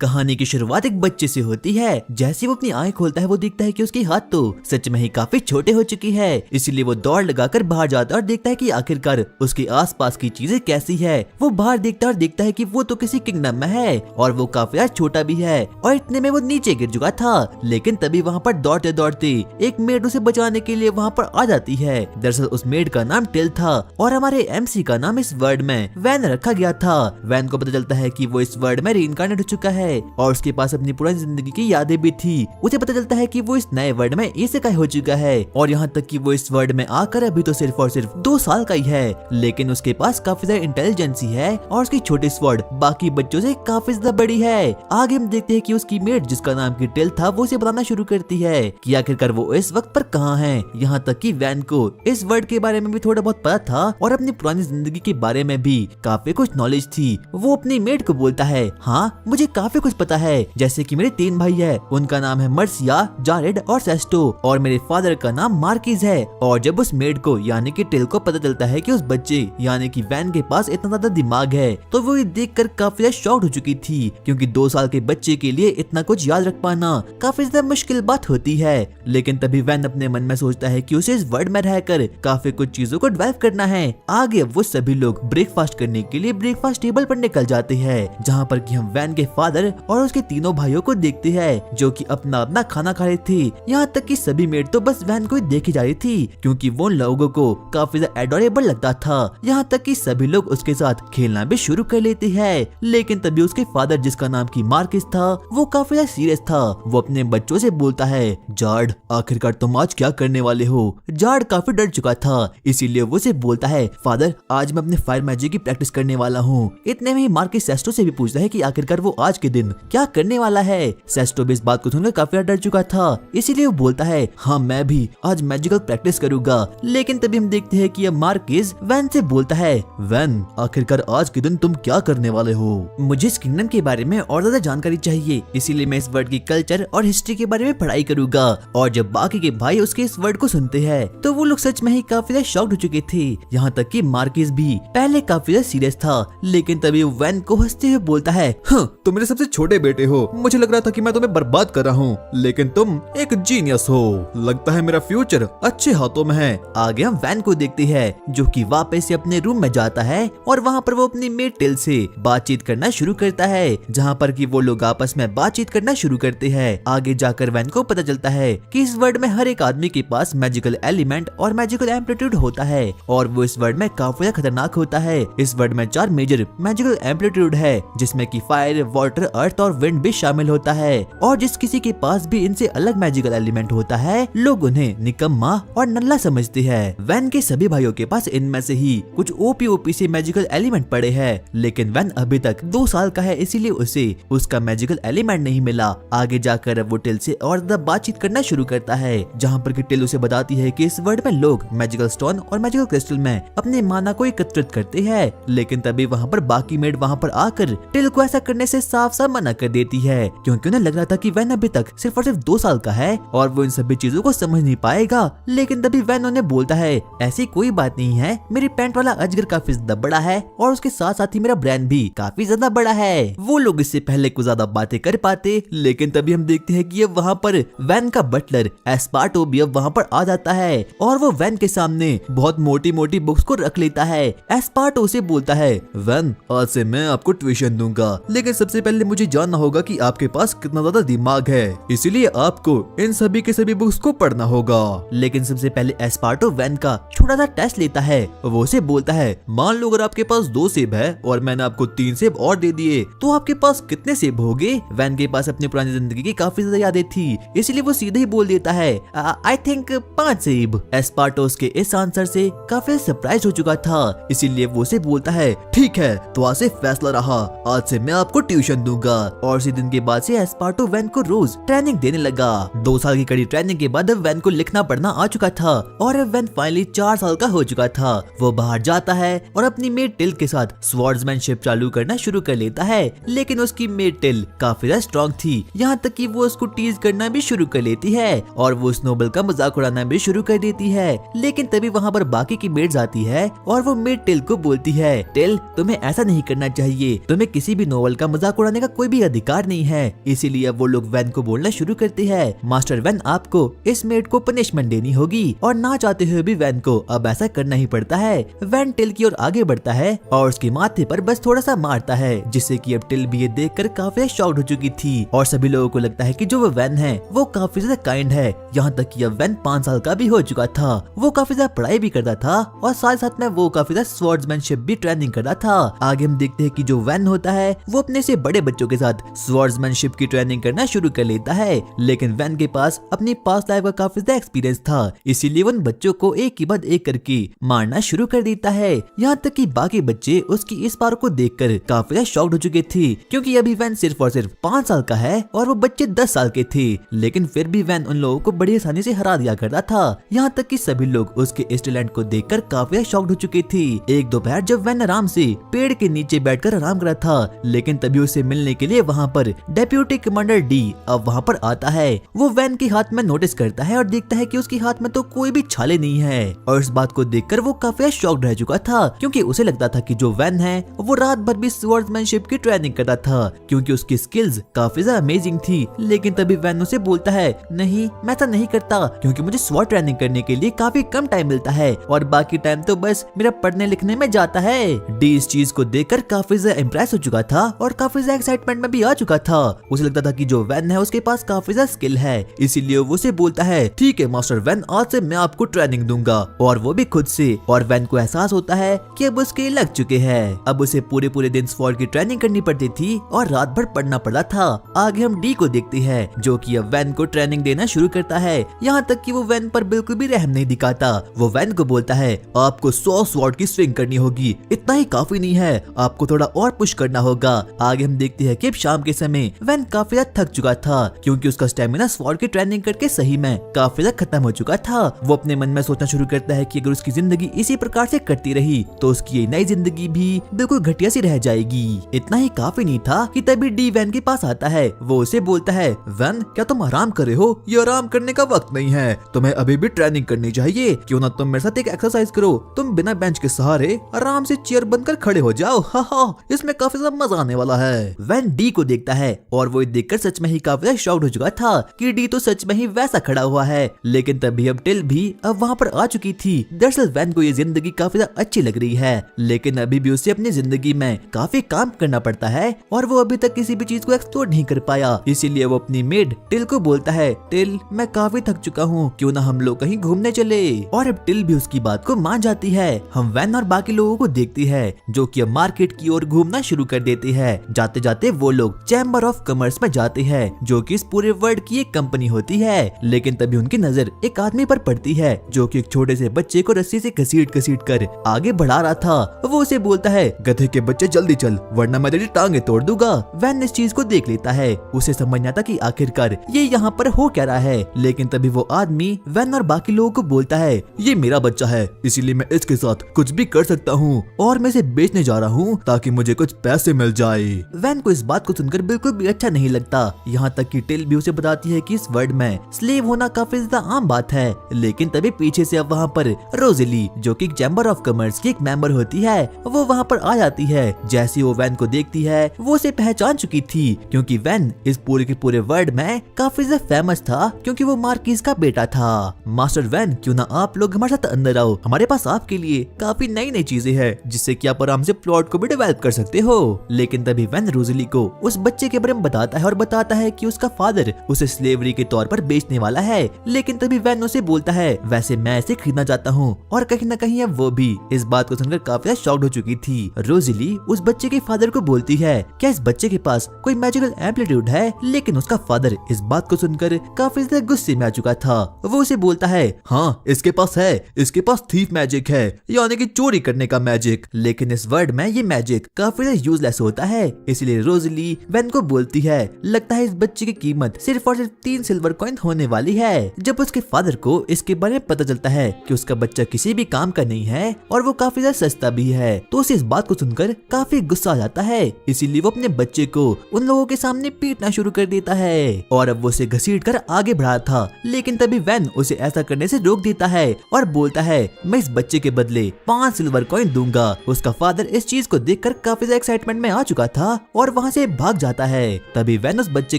कहानी की शुरुआत एक बच्चे से होती है। जैसे वो अपनी आंखें खोलता है वो देखता है कि उसके हाथ तो सच में ही काफी छोटे हो चुकी है। इसीलिए वो दौड़ लगाकर बाहर जाता है और देखता है कि आखिरकार उसके आसपास की चीजें कैसी है। वो बाहर देखता है और देखता है कि वो तो किसी किंगडम में है और वो काफी छोटा भी है और इतने में वो नीचे गिर चुका था। लेकिन तभी वहाँ पर दौड़ते दौड़ते एक मेड उसे बचाने के लिए वहाँ पर आ जाती है। दरअसल उस मेड का नाम टिल था और हमारे एमसी का नाम इस वर्ड में वैन रखा गया था। वैन को पता चलता है कि वो इस वर्ड में रीइंकार्नेट हो चुका है और उसके पास अपनी पुरानी जिंदगी की यादें भी थी। उसे पता चलता है कि वो इस नए वर्ल्ड में इसेकाई हो चुका है और यहाँ तक कि वो इस वर्ल्ड में आकर अभी तो सिर्फ और सिर्फ 2 साल का ही है। लेकिन उसके पास काफी ज्यादा इंटेलिजेंसी है और उसकी छोटी स्वॉर्ड बाकी बच्चों से काफी ज्यादा बड़ी है। आगे हम देखते हैं कि उसकी मेट जिसका नाम की टिल था वो उसे बताना शुरू करती है कि आखिरकार वो इस वक्त पर कहाँ है। यहाँ तक कि वैन को इस वर्ल्ड के बारे में भी थोड़ा बहुत पता था और अपनी पुरानी जिंदगी के बारे में भी काफी कुछ नॉलेज थी। वो अपनी मेट को बोलता है, हाँ मुझे काफी कुछ पता है, जैसे कि मेरे 3 भाई है, उनका नाम है मर्सिया, जारेड और सेस्टो और मेरे फादर का नाम मार्किज है। और जब उस मेड को यानी कि टिल को पता चलता है कि उस बच्चे यानी कि वैन के पास इतना ज्यादा दिमाग है तो वो ये देखकर काफी ज्यादा शॉक्ड हो चुकी थी, क्योंकि 2 साल के बच्चे के लिए इतना कुछ याद रख पाना काफी ज्यादा मुश्किल बात होती है। लेकिन तभी वैन अपने मन में सोचता है कि उसे इस वर्ल्ड में रहकर काफी कुछ चीजों को डेवलप करना है। आगे वो सभी लोग ब्रेकफास्ट करने के लिए ब्रेकफास्ट टेबल पर निकल जाते हैं, जहाँ पर कि हम वैन के फादर और उसके तीनों भाइयों को देखते हैं जो कि अपना अपना खाना खा रहे थे। यहाँ तक कि सभी मेड तो बस वैन को ही देखी जा रही थी, क्योंकि वो लोगों को काफी ज्यादा एडोरेबल लगता था। यहाँ तक कि सभी लोग उसके साथ खेलना भी शुरू कर लेते हैं। लेकिन तभी उसके फादर जिसका नाम की मार्किस था वो काफी ज्यादा सीरियस था। वो अपने बच्चों से बोलता है, जार्ड आखिरकार तुम आज क्या करने वाले हो। जार्ड काफी डर चुका था, इसीलिए वो से बोलता है, फादर आज मैं अपने फायर मैजिक की प्रैक्टिस करने वाला हूँ। इतने में ही मार्किस सेस्टो से भी पूछता है कि आखिरकार वो आज के दिन क्या करने वाला है। सेस्टो भी इस बात को सुनकर काफी डर चुका था, इसीलिए वो बोलता है, हाँ मैं भी आज मैजिकल प्रैक्टिस करूंगा। लेकिन तभी हम देखते हैं कि अब मार्किस वैन से बोलता है, वैन आखिरकार आज के दिन तुम क्या करने वाले हो। मुझे इस किंगडम के बारे में और ज्यादा जानकारी चाहिए, इसीलिए मैं इस वर्ड की कल्चर और हिस्ट्री के बारे में पढ़ाई करूंगा। और जब बाकी के भाई उसके इस वर्ड को सुनते हैं तो वो लोग सच में ही काफी ज्यादा शॉक्ड हो चुके थे। यहाँ तक कि मार्किस भी पहले काफी ज्यादा सीरियस था, लेकिन तभी वैन को हंसते हुए बोलता है, तुम मेरे सबसे छोटे बेटे हो, मुझे लग रहा था कि मैं तुम्हें बर्बाद कर रहा हूँ, लेकिन तुम एक जीनियस हो। लगता है मेरा फ्यूचर अच्छे हाथों में है। आगे हम वैन को देखते हैं जो कि वापस से अपने रूम में जाता है और वहाँ पर वो अपनी मेट टिल से बातचीत करना शुरू करता है, जहाँ पर कि वो लोग आपस में बातचीत करना शुरू करते हैं। आगे जाकर वैन को पता चलता है कि इस वर्ल्ड में हर एक आदमी के पास मैजिकल एलिमेंट और मैजिकल एम्पलीट्यूड होता है और वो इस वर्ल्ड में काफी खतरनाक होता है। इस वर्ल्ड में 4 मेजर मैजिकल एम्पलीट्यूड है, जिसमें कि फायर, वाटर, अर्थ और विंड भी शामिल होता है। और जिस किसी के पास भी इनसे अलग मैजिकल एलिमेंट होता है लोग उन्हें निकम्मा और नल्ला समझते हैं। वैन के सभी भाइयों के पास इनमें से ही कुछ ओपी से मैजिकल एलिमेंट पड़े हैं, लेकिन वैन अभी तक 2 साल का है, इसीलिए उसे उसका मैजिकल एलिमेंट नहीं मिला। आगे जाकर वो टिल से और ज्यादा बातचीत करना शुरू करता है, जहाँ पर कि टिल उसे बताती है कि इस वर्ल्ड में लोग मैजिकल स्टोन और मैजिकल क्रिस्टल में अपने माना को एकत्रित करते हैं। लेकिन तभी वहाँ पर बाकी मेड वहाँ पर आकर टिल को ऐसा करने से साफ साफ मना कर देती है, क्योंकि उन्हें लग रहा था कि वैन अभी तक सिर्फ और सिर्फ 2 साल का है और वो इन सभी चीजों को समझ नहीं पाएगा। लेकिन तभी वैन उन्हें बोलता है, ऐसी कोई बात नहीं है, मेरी पैंट वाला अजगर काफी ज्यादा बड़ा है और उसके साथ साथ ही मेरा ब्रेन भी काफी ज्यादा बड़ा है। वो लोग इससे पहले कुछ ज्यादा बातें कर पाते, लेकिन तभी हम देखते हैं कि अब वहाँ पर वैन का बटलर एस्पार्टो भी अब वहाँ पर आ जाता है और वो वैन के सामने बहुत मोटी मोटी बुक्स को रख लेता है। एस्पार्टो उसे बोलता है, वैन आज से मैं आपको ट्यूशन दूंगा, लेकिन सबसे पहले मुझे जानना होगा कि आपके पास कितना ज्यादा दिमाग है, इसीलिए आपको इन सभी के सभी बुक्स को पढ़ना होगा। लेकिन सबसे पहले एस्पार्टो वैन का छोटा सा टेस्ट लेता है। वो उसे बोलता है, मान लो अगर आपके पास 2 सेब है और मैंने आपको 3 सेब और दे दिए तो आपके पास कितने सेब होंगे। वैन के पास अपनी पुरानी जिंदगी की काफी ज्यादा यादें थी, इसलिए वो सीधे ही बोल देता है, आई थिंक 5 सेब। एस्पार्टो के इस आंसर से काफी सरप्राइज हो चुका था, इसीलिए वो उसे बोलता है, ठीक है तो आज से फैसला रहा, आज से मैं आपको ट्यूशन दूंगा। और उसी दिन के बाद से एस्पार्टो वैन को रोज ट्रेनिंग देने लगा। 2 साल की कड़ी ट्रेनिंग के बाद अब वैन को लिखना पढ़ना आ चुका था और अब वैन फाइनली 4 साल का हो चुका था। वो बाहर जाता है और अपनी मेट टिल के साथ स्वॉर्ड्समैनशिप चालू करना शुरू कर लेता है, लेकिन उसकी मेट टिल काफी ज्यादा स्ट्रॉन्ग थी, यहाँ तक कि वो उसको टीज करना भी शुरू कर लेती है और वो स्नोबल का मजाक उड़ाना भी शुरू कर देती है। लेकिन तभी वहाँ पर बाकी की मेट्स आती है और वो मेट टिल को बोलती है, टिल तुम्हें ऐसा नहीं करना चाहिए, तुम्हें किसी भी नोवेल का मजाक उड़ाने का का कोई भी अधिकार नहीं है। इसीलिए अब वो लोग वैन को बोलना शुरू करते हैं, मास्टर वैन आपको इस मेड को पनिशमेंट देनी होगी, और ना चाहते हुए भी वैन को अब ऐसा करना ही पड़ता है। वैन टिल की ओर आगे बढ़ता है और उसके माथे पर बस थोड़ा सा मारता है, जिससे कि अब टिल भी ये देखकर काफी शॉक्ड हो चुकी थी और सभी लोगों को लगता है कि जो वो वैन है वो काफी ज्यादा काइंड है। यहाँ तक कि अब वैन 5 साल का भी हो चुका था, वो काफी ज्यादा पढ़ाई भी करता था और साथ साथ में वो काफी ज्यादा स्वॉर्ड्समैनशिप भी ट्रेनिंग करता था। आगे हम देखते हैं कि जो वैन होता है वो अपने से बड़े बच्चों के साथ स्वॉर्ड्समैनशिप की ट्रेनिंग करना शुरू कर लेता है, लेकिन वैन के पास अपनी पास्ट लाइफ का काफी ज्यादा एक्सपीरियंस था, इसीलिए उन बच्चों को एक के बाद एक करके मारना शुरू कर देता है। यहाँ तक कि बाकी बच्चे उसकी इस पावर को देखकर काफी ज्यादा शॉक्ड हो चुके थे, क्योंकि अभी वैन सिर्फ और सिर्फ 5 साल का है और वो बच्चे 10 साल के थे, लेकिन फिर भी वैन उन लोगों को बड़ी आसानी से हरा दिया करता था। यहाँ तक कि सभी लोग उसके इस टैलेंट को देखकर काफी शॉक्ड हो चुके थे। एक दोपहर जब वैन आराम से पेड़ के नीचे बैठकर आराम कर रहा था, लेकिन तभी उसे मिलने के लिए वहाँ पर डेप्यूटी कमांडर डी अब वहाँ पर आता है। वो वैन के हाथ में नोटिस करता है और देखता है कि उसके हाथ में तो कोई भी छाले नहीं है, और इस बात को देखकर वो काफी शॉक्ड रह चुका था, क्योंकि उसे लगता था कि जो वैन है वो रात भर भी स्वॉर्ड्समैनशिप की ट्रेनिंग करता था, क्योंकि उसकी स्किल्स काफी ज्यादा अमेजिंग थी। लेकिन तभी वैन उसे बोलता है, नहीं मैं ऐसा नहीं करता, क्योंकि मुझे स्वॉर्ड ट्रेनिंग करने के लिए काफी कम टाइम मिलता है और बाकी टाइम तो बस मेरा पढ़ने लिखने में जाता है। डी इस चीज को देखकर काफी ज्यादा इम्प्रेस हो चुका था और काफी ज्यादा एक्साइटमेंट में भी आ चुका था। उसे लगता था कि जो वैन है उसके पास काफी ज्यादा स्किल है, इसीलिए वो उसे बोलता है, ठीक है मास्टर वैन, आज से मैं आपको ट्रेनिंग दूंगा, और वो भी खुद से। और वैन को एहसास होता है कि अब उसके लग चुके हैं, अब उसे पूरे दिन स्वॉर्ड की ट्रेनिंग करनी पड़ती थी और रात भर पढ़ना पड़ा था। आगे हम डी को देखते हैं, जो कि अब वैन को ट्रेनिंग देना शुरू करता है। यहाँ तक कि वो वैन पर बिल्कुल भी रहम नहीं दिखाता। वो वैन को बोलता है, आपको 100 स्वॉर्ड की स्विंग करनी होगी, इतना ही काफी नहीं है, आपको थोड़ा और पुश करना होगा। आगे हम देखते हैं कि शाम के समय वैन काफी ज्यादा थक चुका था, क्योंकि उसका स्टेमिना स्वॉर्ड की ट्रेनिंग करके सही में काफी ज्यादा खत्म हो चुका था। वो अपने मन में सोचना शुरू करता है कि अगर उसकी जिंदगी इसी प्रकार से कटती रही तो उसकी ये नई जिंदगी भी बिल्कुल घटिया सी रह जाएगी। इतना ही काफी नहीं था कि तभी डी वैन के पास आता है। वो उसे बोलता है, वैन क्या तुम आराम कर रहे हो? ये आराम करने का वक्त नहीं है, तुम्हें अभी भी ट्रेनिंग करनी चाहिए। क्यों ना तुम मेरे साथ एक एक्सरसाइज करो, तुम बिना बेंच के सहारे आराम से चेयर बनकर खड़े हो जाओ, हा इसमें काफी ज्यादा मजा आने वाला है। वैन डी को देखता है और वो देखकर सच में ही काफी शॉक्ड हो चुका था कि डी तो सच में ही वैसा खड़ा हुआ है। लेकिन तभी अब टिल भी अब वहाँ पर आ चुकी थी। दरअसल वैन को ये जिंदगी काफी ज्यादा अच्छी लग रही है, लेकिन अभी भी उसे अपनी जिंदगी में काफी काम करना पड़ता है और वो अभी तक किसी भी चीज को एक्सप्लोर नहीं कर पाया। इसीलिए वो अपनी मेड टिल को बोलता है, टिल मैं काफी थक चुका हूँ, क्यों ना हम लोग कहीं घूमने चले। और अब टिल भी उसकी बात को मान जाती है। हम वैन और बाकी लोगों को देखती है, जो कि अब मार्केट की ओर घूमना शुरू कर देती है। जाते जाते वो लोग चैम्बर ऑफ कॉमर्स में जाते हैं, जो कि इस पूरे वर्ल्ड की एक कंपनी होती है। लेकिन तभी उनकी नजर एक आदमी पर पड़ती है, जो कि एक छोटे से बच्चे को रस्सी से घसीट कर आगे बढ़ा रहा था। वो उसे बोलता है, गधे के बच्चे जल्दी चल, वरना मैं तेरी टांगे तोड़ दूंगा। वैन इस चीज को देख लेता है, उसे समझ नहीं आता कि आखिरकार ये यहाँ पर हो क्या रहा है। लेकिन तभी वो आदमी वैन और बाकी लोगों को बोलता है, ये मेरा बच्चा है, इसीलिए मैं इसके साथ कुछ भी कर सकता हूँ और मैं इसे बेचने जा रहा हूँ ताकि मुझे कुछ पैसे मिल जाए। वैन को इस बात को सुनकर बिल्कुल भी अच्छा नहीं लगता। यहाँ तक कि टिल भी उसे बताती है कि इस वर्ल्ड में स्लेव होना काफी ज्यादा आम बात है। लेकिन तभी पीछे से अब वहाँ पर रोजेली, जो कि चैम्बर ऑफ कॉमर्स की एक मेंबर होती है, वो वहाँ पर आ जाती है। जैसे वो वैन को देखती है, वो उसे पहचान चुकी थी, क्योंकि वैन इस पूरे के पूरे वर्ल्ड में काफी ज्यादा फेमस था, क्योंकि वो मार्किस का बेटा था। मास्टर वैन, क्यों ना आप लोग हमारे साथ अंदर आओ, हमारे पास आपके लिए काफी नई नई चीजें हैं, जिससे कि आप आराम से प्लॉट को भी डेवलप कर सकते हो। लेकिन तभी वैन रोजेली को उस बच्चे के बारे में बताता है और बताता है कि उसका फादर उसे स्लेवरी के तौर पर बेचने वाला है। लेकिन तभी वैन उसे बोलता है, वैसे मैं इसे खरीदना चाहता हूँ। और कहीं न कहीं अब वो भी इस बात को सुनकर काफी शॉक्ड हो चुकी थी। रोजेली उस बच्चे के फादर को बोलती है, क्या इस बच्चे के पास कोई मैजिकल एम्पलीट्यूड है? लेकिन उसका फादर इस बात को सुनकर काफी ज्यादा गुस्से में आ चुका था। वो उसे बोलता है, हाँ इसके पास है, इसके पास थीफ मैजिक है, यानी कि चोरी करने का मैजिक। लेकिन इस वर्ल्ड में ये मैजिक काफी ज्यादा यूजलेस होता है। इसलिए रोजेली वैन को बोलती है, लगता है इस बच्चे की कीमत सिर्फ और सिर्फ 3 सिल्वर कॉइन होने वाली है। जब उसके फादर को इसके बारे में पता चलता है कि उसका बच्चा किसी भी काम का नहीं है और वो काफी ज्यादा सस्ता भी है, तो उसे इस बात को सुनकर काफी गुस्सा आ जाता है। इसीलिए वो अपने बच्चे को उन लोगों के सामने पीटना शुरू कर देता है और अब वो उसे घसीट कर आगे बढ़ा था। लेकिन तभी वैन उसे ऐसा करने से रोक देता है और बोलता है, मैं इस बच्चे के बदले 5 सिल्वर कॉइन दूंगा। उसका फादर इस चीज को देखकर काफी ज्यादा एक्साइटमेंट में आ चुका था और वहाँ से भाग जाता है। तभी वैन उस बच्चे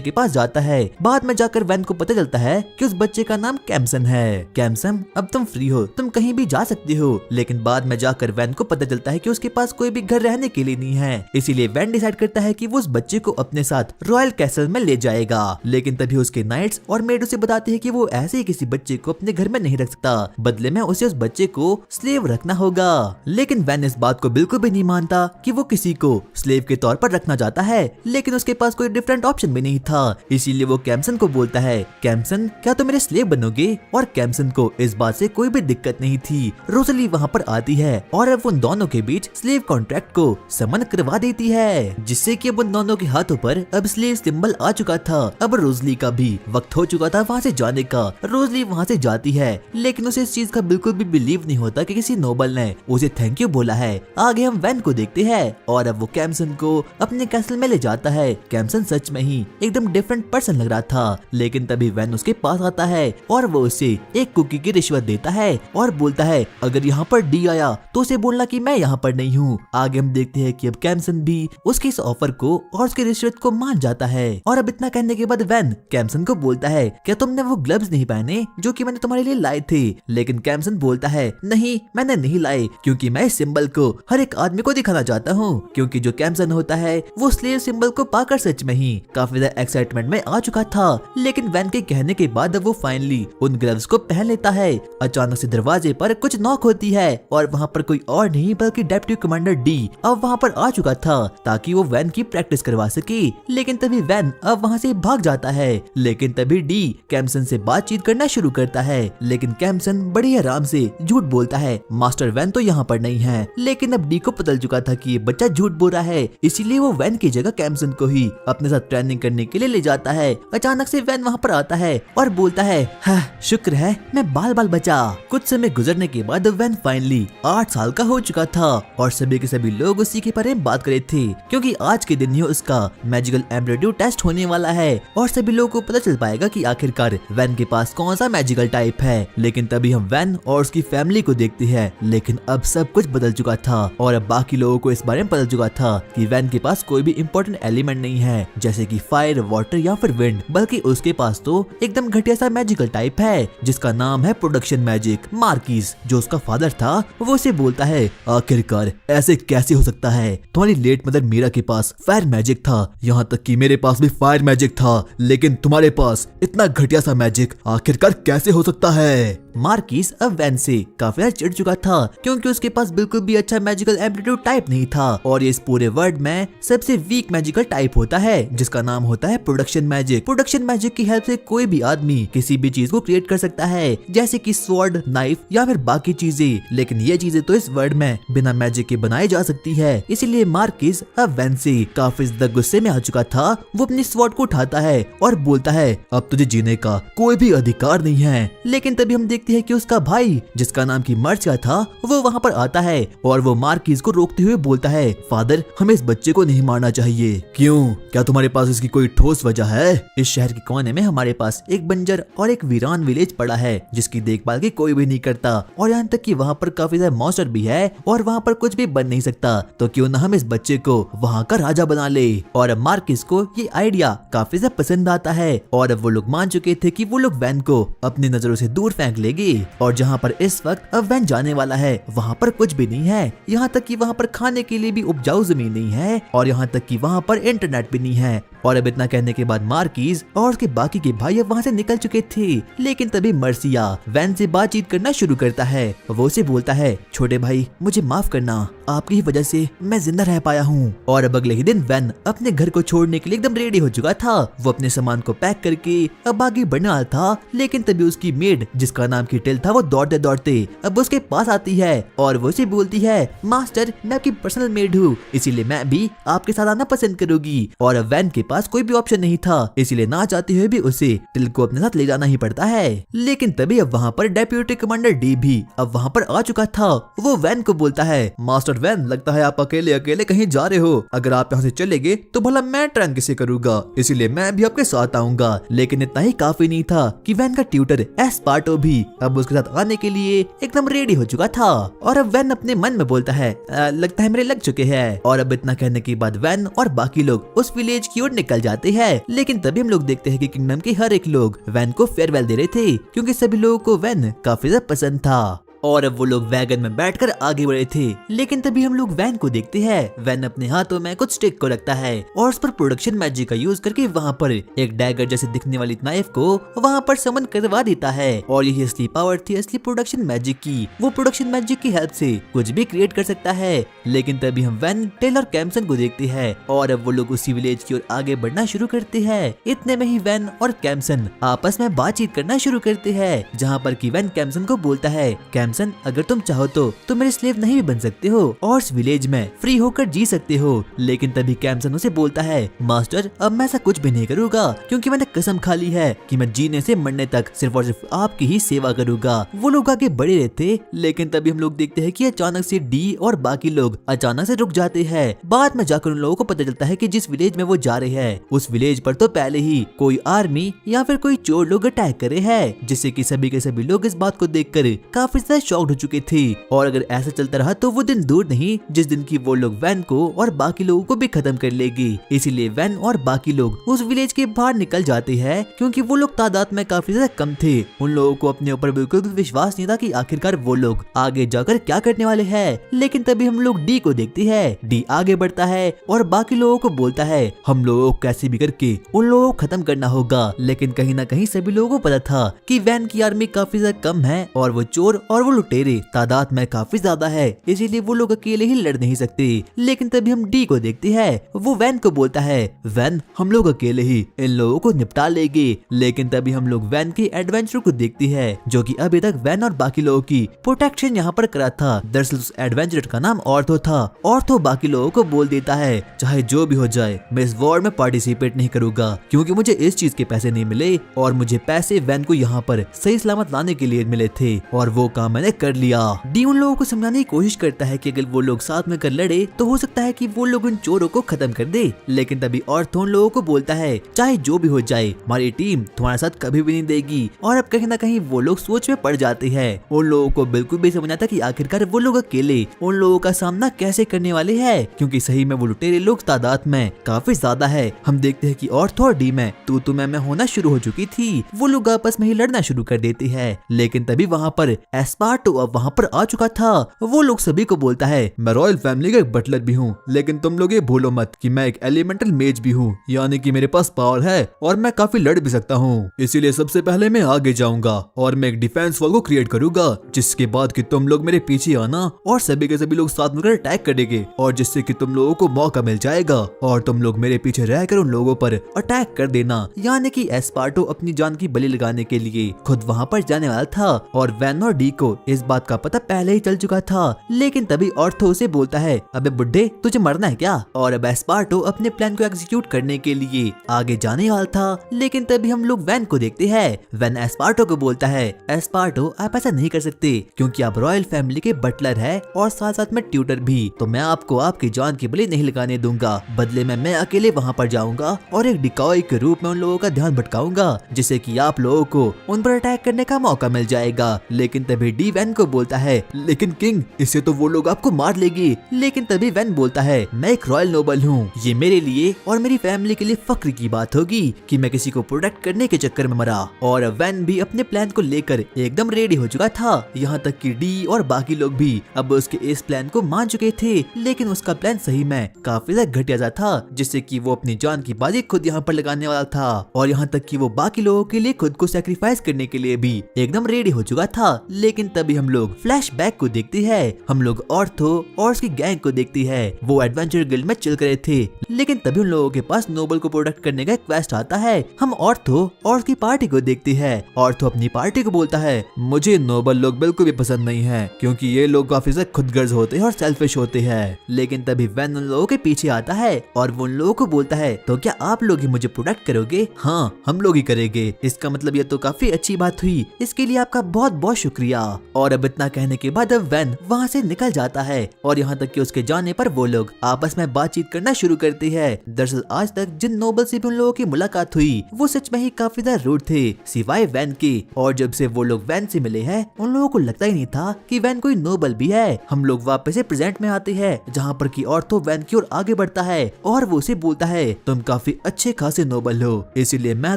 के पास जाता है। बाद में जाकर वैन को पता चलता है कि उस बच्चे का नाम कैम्सन है। कैम्सन, अब तुम फ्री हो, तुम कहीं भी जा सकती हो। लेकिन बाद में जाकर वैन को पता चलता है कि उसके पास कोई भी घर रहने के लिए नहीं है। इसीलिए वैन डिसाइड करता है कि वो उस बच्चे को अपने साथ रॉयल कैसल में ले जाएगा। लेकिन तभी उसके नाइट्स और मेड उसे बताते हैं कि वो ऐसे ही किसी बच्चे को अपने घर में नहीं रख सकता, बदले में उसे उस बच्चे को स्लेव रखना होगा। लेकिन वैन इस बात को बिल्कुल भी नहीं मानता कि वो किसी को स्लेव के तौर पर रखना चाहता है, लेकिन उसके पास कोई डिफरेंट ऑप्शन भी नहीं था। इसीलिए वो कैम्सन को बोलता है, कैम्सन क्या तुम मेरे स्लेव बनोगे? और कैम्सन को इस बात से कोई भी दिक्कत नहीं थी। रोजली वहाँ पर आती है और अब उन दोनों के बीच स्लेव कॉन्ट्रैक्ट को समन करवा देती है, जिससे कि अब उन दोनों के हाथों पर अब स्लेव सिंबल आ चुका था। अब रोजली का भी वक्त हो चुका था वहाँ से जाने का। रोजली वहाँ से जाती है, लेकिन उसे इस चीज का बिल्कुल भी बिलीव नहीं होता कि किसी नोबल ने उसे थैंक यू बोला है। आगे हम वैन को देखते हैं और अब वो कैम्सन को अपने कैसल में ले जाता है। कैम्सन सच में ही एकदम डिफरेंट पर्सन लग रहा था, लेकिन तभी वैन उसके पास आता है और वो उसे एक कुकी की रिश्वत देता है और बोलता है अगर यहाँ पर डी आया तो उसे बोलना कि मैं यहाँ पर नहीं हूँ। आगे हम देखते हैं कि अब कैम्सन भी उसके इस ऑफर को और उसकी रिश्वत को मान जाता है। और अब इतना कहने के बाद वैन कैम्सन को बोलता है क्या तुमने वो ग्लव्स नहीं पहने जो कि मैंने तुम्हारे लिए लाए थे? लेकिन कैम्सन बोलता है नहीं, मैंने नहीं लाए, क्योंकि मैं इस सिंबल को हर एक आदमी को दिखाना चाहता हूँ। क्योंकि जो कैम्सन होता है वो स्लेव सिंबल को पाकर सच में ही काफी ज्यादा एक्साइटमेंट में आ चुका था। लेकिन वैन के कहने के बाद अब वो फाइनली उन ग्लव्स को पहन लेता है। अचानक से दरवाजे पर कुछ नॉक होती है और वहाँ पर कोई और नहीं बल्कि डेप्टी कमांडर डी अब वहाँ पर आ चुका था ताकि वो वैन की प्रैक्टिस करवा सके। लेकिन तभी वैन अब वहाँ से भाग जाता है। लेकिन तभी डी कैम्सन से बातचीत करना शुरू करता है, लेकिन कैम्सन बड़ी आराम से झूठ बोलता है मास्टर वैन तो यहाँ पर नहीं है। लेकिन अब डी को पता चल चुका था कि ये बच्चा झूठ बोल रहा है, इसीलिए वो वैन की जगह कैम्सन को ही अपने साथ ट्रेनिंग करने के लिए ले जाता है। अचानक से वैन वहाँ पर आता है और बोलता है हाँ, शुक्र है मैं बाल बाल बचा। कुछ समय गुजरने के बाद वैन फाइनली 8 साल का हो चुका था और सभी के सभी लोग उसी के बारे में बात कर रहे थे, क्योंकि आज के दिन ही उसका मैजिकल एम्प्लीट्यूड टेस्ट होने वाला है और सभी लोगों को पता चल पाएगा कि आखिरकार वैन के पास कौन सा मैजिकल टाइप है। लेकिन तभी हम वैन और उसकी फैमिली को देखते हैं, लेकिन अब सब कुछ बदल चुका था और अब बाकी लोगों को इस बारे में पता चुका था कि वैन के पास कोई भी इम्पोर्टेंट एलिमेंट नहीं है जैसे कि फायर, वाटर या फिर विंड, बल्कि उसके पास तो एकदम घटिया सा मैजिकल टाइप है जिसका नाम है प्रोडक्शन मैजिक। मार्किस जो उसका फादर था वो उसे बोलता है आखिरकार ऐसे कैसे हो सकता है? तुम्हारी लेट मदर मीरा के पास फायर मैजिक था, यहाँ तक कि मेरे पास भी फायर मैजिक था, लेकिन तुम्हारे पास इतना घटिया सा मैजिक आखिरकार कैसे हो सकता है? मार्किस अब वैन से काफी ज्यादा चिढ़ चुका था क्योंकि उसके पास बिल्कुल भी अच्छा मैजिकल एम्प्लीट्यूड टाइप नहीं था और ये इस पूरे वर्ल्ड में सबसे वीक मैजिकल टाइप होता है जिसका नाम होता है प्रोडक्शन मैजिक। प्रोडक्शन मैजिक की हेल्प से कोई भी आदमी किसी भी चीज को क्रिएट कर सकता है जैसे कि स्वॉर्ड, नाइफ या फिर बाकी चीजें, लेकिन ये चीजें तो इस वर्ल्ड में बिना मैजिक के बनाई जा सकती है। इसीलिए मार्किस अब वैन से काफी ज्यादा गुस्से में आ चुका था। वो अपनी स्वॉर्ड को उठाता है और बोलता है अब तुझे जीने का कोई भी अधिकार नहीं है। लेकिन तभी हम देखते हैं कि उसका भाई जिसका नाम की मर्चिया था वो वहाँ पर आता है और वो मार्किस को रोकते हुए बोलता है फादर हमें इस बच्चे को नहीं मारना चाहिए। क्यों, क्या तुम्हारे पास इसकी कोई ठोस वजह है? इस शहर के कोने में हमारे पास एक बंजर और एक वीरान विलेज पड़ा है जिसकी देखभाल की कोई भी नहीं करता और यहाँ तक कि वहाँ पर काफी ज्यादा मॉन्स्टर भी है और वहाँ पर कुछ भी बन नहीं सकता, तो क्यों ना हम इस बच्चे को वहाँ का राजा बना ले। और अब मार्किस को ये आइडिया काफी ज्यादा पसंद आता है और अब वो लोग मान चुके थे कि वो लोग वैन को अपनी नजरों से दूर फेंक लेंगे और जहाँ पर इस वक्त अब वैन जाने वाला है वहाँ पर कुछ भी नहीं है। यहाँ तक कि वहाँ पर खाने के लिए भी उपजाऊ जमीन नहीं है और यहाँ तक कि वहाँ पर इंटरनेट भी नहीं है। और अब इतना कहने के बाद मार्किस और उसके बाकी के भाई अब वहाँ से निकल चुके थे। लेकिन तभी मर्सिया वैन से बातचीत करना शुरू करता है। वो उसे बोलता है छोटे भाई मुझे माफ करना, आपकी ही वजह से मैं जिंदा रह पाया हूँ। और अब अगले ही दिन वैन अपने घर को छोड़ने के लिए एकदम रेडी हो चुका था। वो अपने सामान को पैक करके अब आगे बढ़ने वाला था, लेकिन तभी उसकी मेड जिसका नाम किटेल था वो दौड़ते दौड़ते अब उसके पास आती है और वो उसे बोलती है मास्टर मैं आपकी पर्सनल मेड हूँ, इसीलिए मैं भी आपके साथ आना पसंद करूंगी। और अब वैन के पास कोई भी ऑप्शन नहीं था, इसलिए ना चाहते हुए भी उसे टिल को अपने साथ ले जाना ही पड़ता है। लेकिन तभी अब वहाँ पर डेप्यूटी कमांडर डी भी अब वहाँ पर आ चुका था। वो वैन को बोलता है मास्टर वैन लगता है आप अकेले अकेले कहीं जा रहे हो, अगर आप यहाँ से चले गए तो भला मैं ट्रेन किसे करूंगा, इसीलिए मैं भी आपके साथ आऊंगा। लेकिन इतना ही काफी नहीं था कि वैन का ट्यूटर एस्पार्टो भी अब उसके साथ आने के लिए एकदम रेडी हो चुका था। और अब वैन अपने मन में बोलता है लगता है मेरे लग चुके हैं। और अब इतना कहने के बाद वैन और बाकी लोग उस विलेज की ओर निकल जाते हैं। लेकिन तभी हम लोग देखते हैं कि किंगडम के हर एक लोग वैन को फेयरवेल दे रहे थे, क्योंकि सभी लोगों को वैन काफी ज्यादा पसंद था। और अब वो लोग वैगन में बैठकर आगे बढ़े थे। लेकिन तभी हम लोग वैन को देखते हैं। वैन अपने हाथों में कुछ स्टिक को रखता है और उस पर प्रोडक्शन मैजिक का यूज करके वहाँ पर एक डैगर जैसे दिखने वाली नाइफ को वहाँ पर समन करवा देता है। और यही असली पावर थी असली प्रोडक्शन मैजिक की। वो प्रोडक्शन मैजिक की हेल्प से कुछ भी क्रिएट कर सकता है। लेकिन तभी हम वैन, टेल और कैम्सन को देखते हैं और अब वो लोग उसी विलेज की ओर आगे बढ़ना शुरू करते हैं। इतने में ही वैन और कैम्सन आपस में बातचीत करना शुरू करते हैं, जहाँ पर कि वैन कैम्सन को बोलता है कैम्सन अगर तुम चाहो तो तुम मेरे स्लेव नहीं भी बन सकते हो और इस विलेज में फ्री होकर जी सकते हो। लेकिन तभी कैम्सन उसे बोलता है मास्टर अब मैं ऐसा कुछ भी नहीं करूँगा, क्योंकि मैंने कसम खा ली है कि मैं जीने से मरने तक सिर्फ और सिर्फ आपकी ही सेवा करूँगा। वो लोग आगे बढ़े रहते। लेकिन तभी हम लोग देखते हैं कि अचानक से डी और बाकी लोग अचानक से रुक जाते हैं। बाद में जाकर उन लोगों को पता चलता है कि जिस विलेज में वो जा रहे हैं उस विलेज पर तो पहले ही कोई आर्मी या फिर कोई चोर लोग अटैक करे हैं, जिससे कि सभी के सभी लोग इस बात को देखकर काफी ज्यादा शॉक्ड हो चुके थे। और अगर ऐसा चलता रहा तो वो दिन दूर नहीं जिस दिन की वो लोग वैन को और बाकी लोगों को भी खत्म कर लेगी। इसीलिए वैन और बाकी लोग उस विलेज के बाहर निकल जाते हैं, क्योंकि वो लोग तादाद में काफी ज्यादा कम थे। उन लोगों को अपने ऊपर बिल्कुल भी विश्वास नहीं था कि आखिरकार वो लोग आगे जाकर क्या करने वाले हैं। लेकिन तभी हम लोग डी को देखते हैं। डी आगे बढ़ता है और बाकी लोगों को बोलता है हम लोगों को कैसे भी करके उन लोगों को खत्म करना होगा। लेकिन कहीं ना कहीं सभी लोगों को पता था कि वैन की आर्मी काफी ज्यादा कम है और वो चोर और वो लुटेरे तादाद में काफी ज्यादा है, इसीलिए वो लोग अकेले ही लड़ नहीं सकते। लेकिन तभी हम डी को देखते हैं। वो वैन को बोलता है वैन हम लोग अकेले ही इन लोगों को निपटा लेंगे। लेकिन तभी हम लोग वैन के एडवेंचर को देखते हैं, जो कि अभी तक वैन और बाकी लोगों की प्रोटेक्शन यहाँ पर करा था। दरअसल उस एडवेंचर का नाम ऑर्थो था। ऑर्थो बाकी लोगों को बोल देता है चाहे जो भी हो जाए मैं इस वॉर में पार्टिसिपेट नहीं करूंगा, क्योंकि मुझे इस चीज के पैसे नहीं मिले और मुझे पैसे वैन को यहाँ पर सही सलामत लाने के लिए मिले थे और वो काम मैंने कर लिया। डी उन लोगों को समझाने की कोशिश करता है कि अगर वो लोग साथ में कर लड़े तो हो सकता है कि वो लोग उन चोरों को खत्म कर दे। लेकिन तभी ऑर्थो उन लोगों को बोलता है चाहे जो भी हो जाए हमारी टीम तुम्हारे साथ कभी भी नहीं देगी। और अब कहीं ना कहीं वो लोग सोच में पड़ जाते हैं। उन लोगों को बिल्कुल भी समझ आता कि आखिरकार वो लोग अकेले उन लोगों का सामना कैसे करने वाले हैं, क्योंकि सही में वो लुटेरे लोग तादाद में काफी ज्यादा है। हम देखते हैं कि ऑर्थो और डी में तू मैं होना शुरू हो चुकी थी। वो लोग आपस में ही लड़ना शुरू कर देते हैं। लेकिन तभी वहाँ पर एस्पार्टो अब वहाँ पर आ चुका था। वो लोग सभी को बोलता है मैं रॉयल फैमिली का एक बटलर भी हूँ, लेकिन तुम लोग ये भूलो मत कि मैं एक एलिमेंटल मेज भी हूँ, यानी कि मेरे पास पावर है और मैं काफी लड़ भी सकता हूँ। इसीलिए सबसे पहले मैं आगे जाऊंगा और मैं एक डिफेंस वॉल को क्रिएट करूंगा, जिसके बाद कि तुम लोग मेरे पीछे आना और सभी के सभी लोग साथ मिलकर अटैक करेंगे, और जिससे कि तुम लोगों को मौका मिल जाएगा और तुम लोग मेरे पीछे रहकर उन लोगों पर अटैक कर देना। यानी कि एस्पार्टो अपनी जान की बलि लगाने के लिए खुद वहाँ पर जाने वाला था और वैन और डी को इस बात का पता पहले ही चल चुका था। लेकिन तभी ऑर्थो उसे बोलता है अबे बुड्ढे तुझे मरना है क्या। और अब एस्पार्टो अपने प्लान को एग्जीक्यूट करने के लिए आगे जाने वाला था। लेकिन तभी हम लोग वैन को देखते हैं। वैन एस्पार्टो को बोलता है एस्पार्टो आप ऐसा नहीं कर सकते, क्योंकि आप रॉयल फैमिली के बटलर है और साथ साथ में ट्यूटर भी, तो मैं आपको आपकी जान की बलि नहीं लगाने दूंगा। बदले में मैं अकेले वहाँ पर जाऊंगा और एक डिकॉय के रूप में उन लोगों का ध्यान भटकाऊंगा, जिससे कि आप लोगों को उन पर अटैक करने का मौका मिल जाएगा। लेकिन तभी डी वैन को बोलता है लेकिन किंग इससे तो वो लोग आपको मार लेगी। लेकिन तभी वैन बोलता है मैं एक रॉयल नोबल हूँ, ये मेरे लिए और मेरी फैमिली के लिए फक्र की बात होगी कि मैं किसी को प्रोटेक्ट करने के चक्कर में मरा। और वैन भी अपने प्लान को लेकर एकदम रेडी हो चुका था। यहाँ तक कि डी और बाकी लोग भी अब उसके इस प्लान को मान चुके थे। लेकिन उसका प्लान सही में काफी ज्यादा घटिया सा था, जिससे कि वो अपनी जान की बाजी खुद यहाँ पर लगाने वाला था और यहाँ तक कि वो बाकी लोगों के लिए खुद को सैक्रिफाइस करने के लिए भी एकदम रेडी हो चुका था। लेकिन तभी हम लोग फ्लैशबैक को देखते हैं। हम लोग ऑर्थो और उसकी गैंग को देखती है। वो एडवेंचर गिल्ड में चिल करे थे। लेकिन तभी उन लोगों के पास नोबल को प्रोटेक्ट करने का क्वेस्ट आता है। हम ऑर्थो और उसकी पार्टी को देखते हैं। ऑर्थो अपनी पार्टी को बोलता है मुझे नोबल लोग बिल्कुल भी पसंद नहीं है, क्योंकि ये लोग काफी ज्यादा खुदगर्ज होते हैं और सेल्फिश होते हैं। लेकिन तभी वैन उन लोगों के पीछे आता है और वो उन लोगों को बोलता है तो क्या आप लोग ही मुझे प्रोटेक्ट करोगे। हाँ हम लोग ही करेंगे। इसका मतलब ये तो काफी अच्छी बात हुई, इसके लिए आपका बहुत बहुत शुक्रिया। और अब इतना कहने के बाद अब वैन वहाँ से निकल जाता है और यहाँ तक कि उसके जाने पर वो लोग आपस में बातचीत करना शुरू करते हैं। दरअसल आज तक जिन नोबल से भी उन लोगों की मुलाकात हुई वो सच में ही काफी ज्यादा रूड थे सिवाय वैन के, और जब से वो लोग वैन से मिले हैं उन लोगों को लगता ही नहीं था कि वैन कोई नोबल भी है। हम लोग वापस से प्रेजेंट में आते हैं जहाँ पर की ऑर्थो वैन की ओर आगे बढ़ता है और वो उसे बोलता है तुम काफी अच्छे खासे नोबल हो, इसीलिए मैं